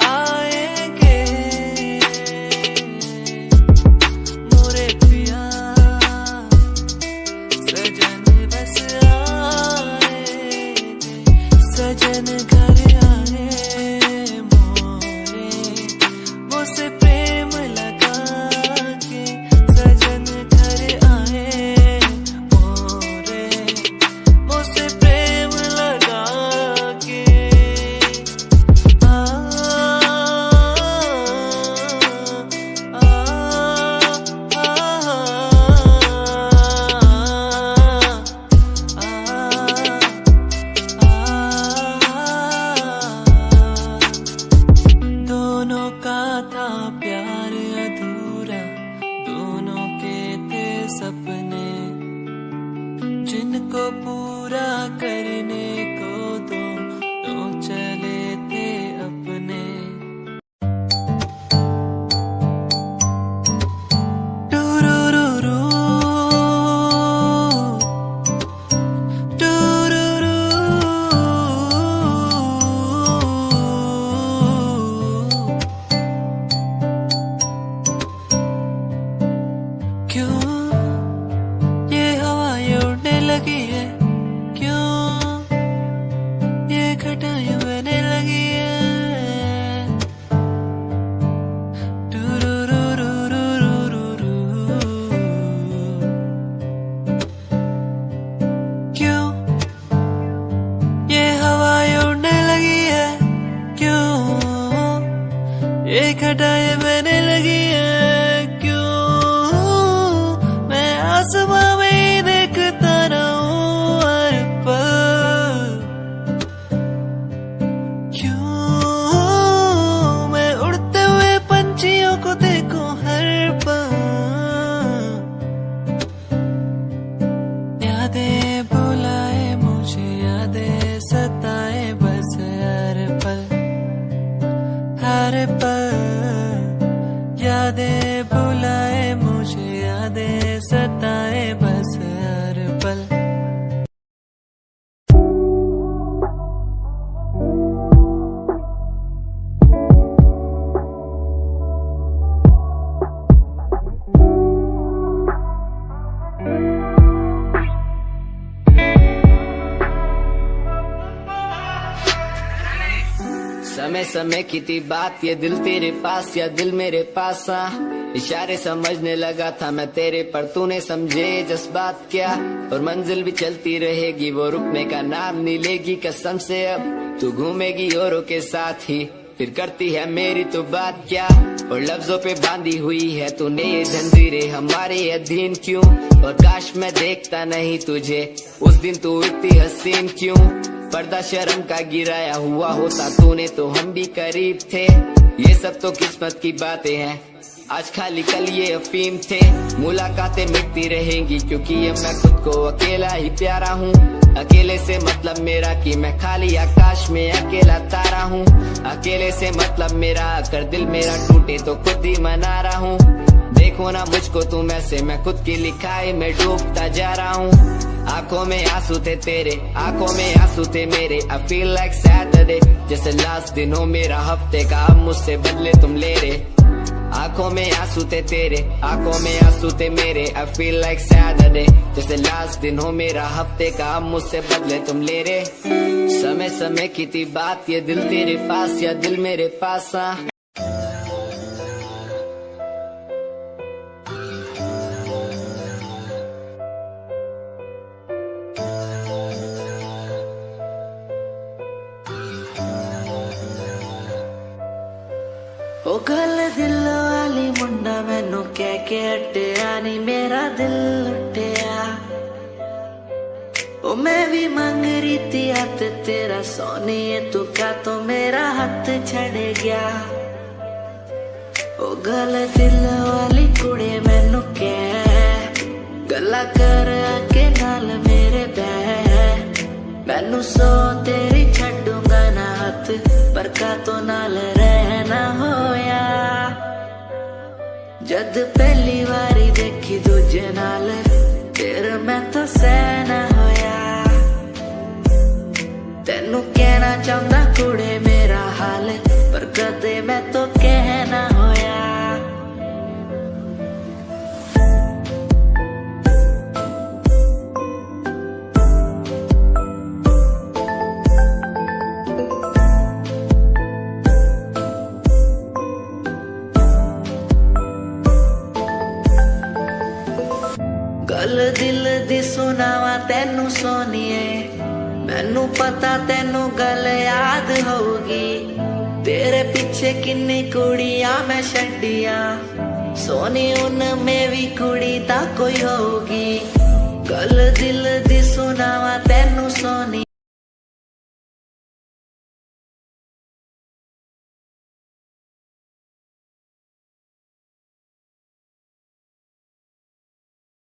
आएंगे, मोरे पिया सजन बस आएंगे, सजन घर आए मोरे, मुझसे प्रेम लगा के। सजन घर आए मोरे, मुझसे प्रेम लगा के। आ आ दोनों का था प्यार अधूरा, दोनों के थे सपने, जिनको पूरा करने को दोनों चले थे अपने। टूरूरूरू, क्यों ये हवाएं उड़ने लगी है, क्यों ये घटाएं बहने लगी है। टूरूरूरूरूरू, क्यों ये हवाएं उड़ने लगी है, क्यों ये घटाएं बहने लगी है। क्यों मैं आसमां में ही देखता रहूं हर पल, क्यों मैं उड़ते हुए पंछियों को देखूं हर पल। यादें बुलाए मुझे, यादें सताए बस हर पल, हर पल। यादें बुलाए मुझे, यादें सताए बस हर पल। समय समय की थी बात, ये दिल तेरे पास या दिल मेरे पास। इशारे समझने लगा था मैं तेरे, पर तूने समझे जज्बात क्या। और मंजिल भी चलती रहेगी, वो रुकने का नाम नहीं लेगी कसम से। अब तू घूमेगी औरों के साथ ही, फिर करती है मेरी तो बात क्या। और लफ्जों पे बांधी हुई है तूने ये जंजीरें हमारे अधीन क्यों। और काश मैं देखता नहीं तुझे उस दिन, तू इतनी हसीन क्यों। पर्दा शर्म का गिराया हुआ होता तूने तो हम भी करीब थे। ये सब तो किस्मत की बातें हैं, आज खाली कल ये अफीम थे, मुलाकातें मिटती रहेंगी क्योंकि ये मैं खुद को अकेला ही प्यारा हूँ। अकेले से मतलब मेरा कि मैं खाली आकाश में अकेला तारा हूँ। अकेले से मतलब मेरा अगर दिल मेरा टूटे तो खुद ही मना रहा हूँ। देखो ना मुझको तुम ऐसे, मैं खुद की लिखाई में डूबता जा रहा हूँ। आंखों में आंसू थे तेरे, आंखों में आंसू थे मेरे। I feel like Saturday, जैसे लास्ट दिन हो मेरा हफ्ते का, अब मुझसे बदले तुम ले रहे। आंखों में आंसू थे तेरे, आंखों में आंसू थे मेरे। I feel like Saturday, जैसे लास्ट दिन हो मेरा हफ्ते का, अब मुझसे बदले तुम ले रहे। समय समय की थी बात, ये दिल तेरे पास या दिल मेरे पास। ओ गल दिल वाली मुंडा मैनू कह के हटिया नी, मेरा दिल लुटिया। ओ मैं भी मांग रही थी हाथ तेरा सोनिए, तू क्या तो मेरा हाथ छड़ गया। ओ गल दिल वाली कुड़े मैनू कह गल्ला कर आके नाल मेरे बह। मैनू सो तेरी छड्डूंगा ना हाथ, पर का तो नाल रहना होया। जद पहली बारी देखी दूजे नाल, फिर मैं तो सहना होया। तेनू कहना चाहता कुड़े मेरा हाल, पर कदे मैं तो कहना होया। गल दिल दी सुनावा तेनू सोनिए, मैनू पता तेनू गल याद होगी। तेरे पीछे किन्नी कुड़ियां मैं छड्डियां, सोनी उनमें भी कुड़ी ता कोई होगी। गल दिल दी सुनावा तेनू सोनी।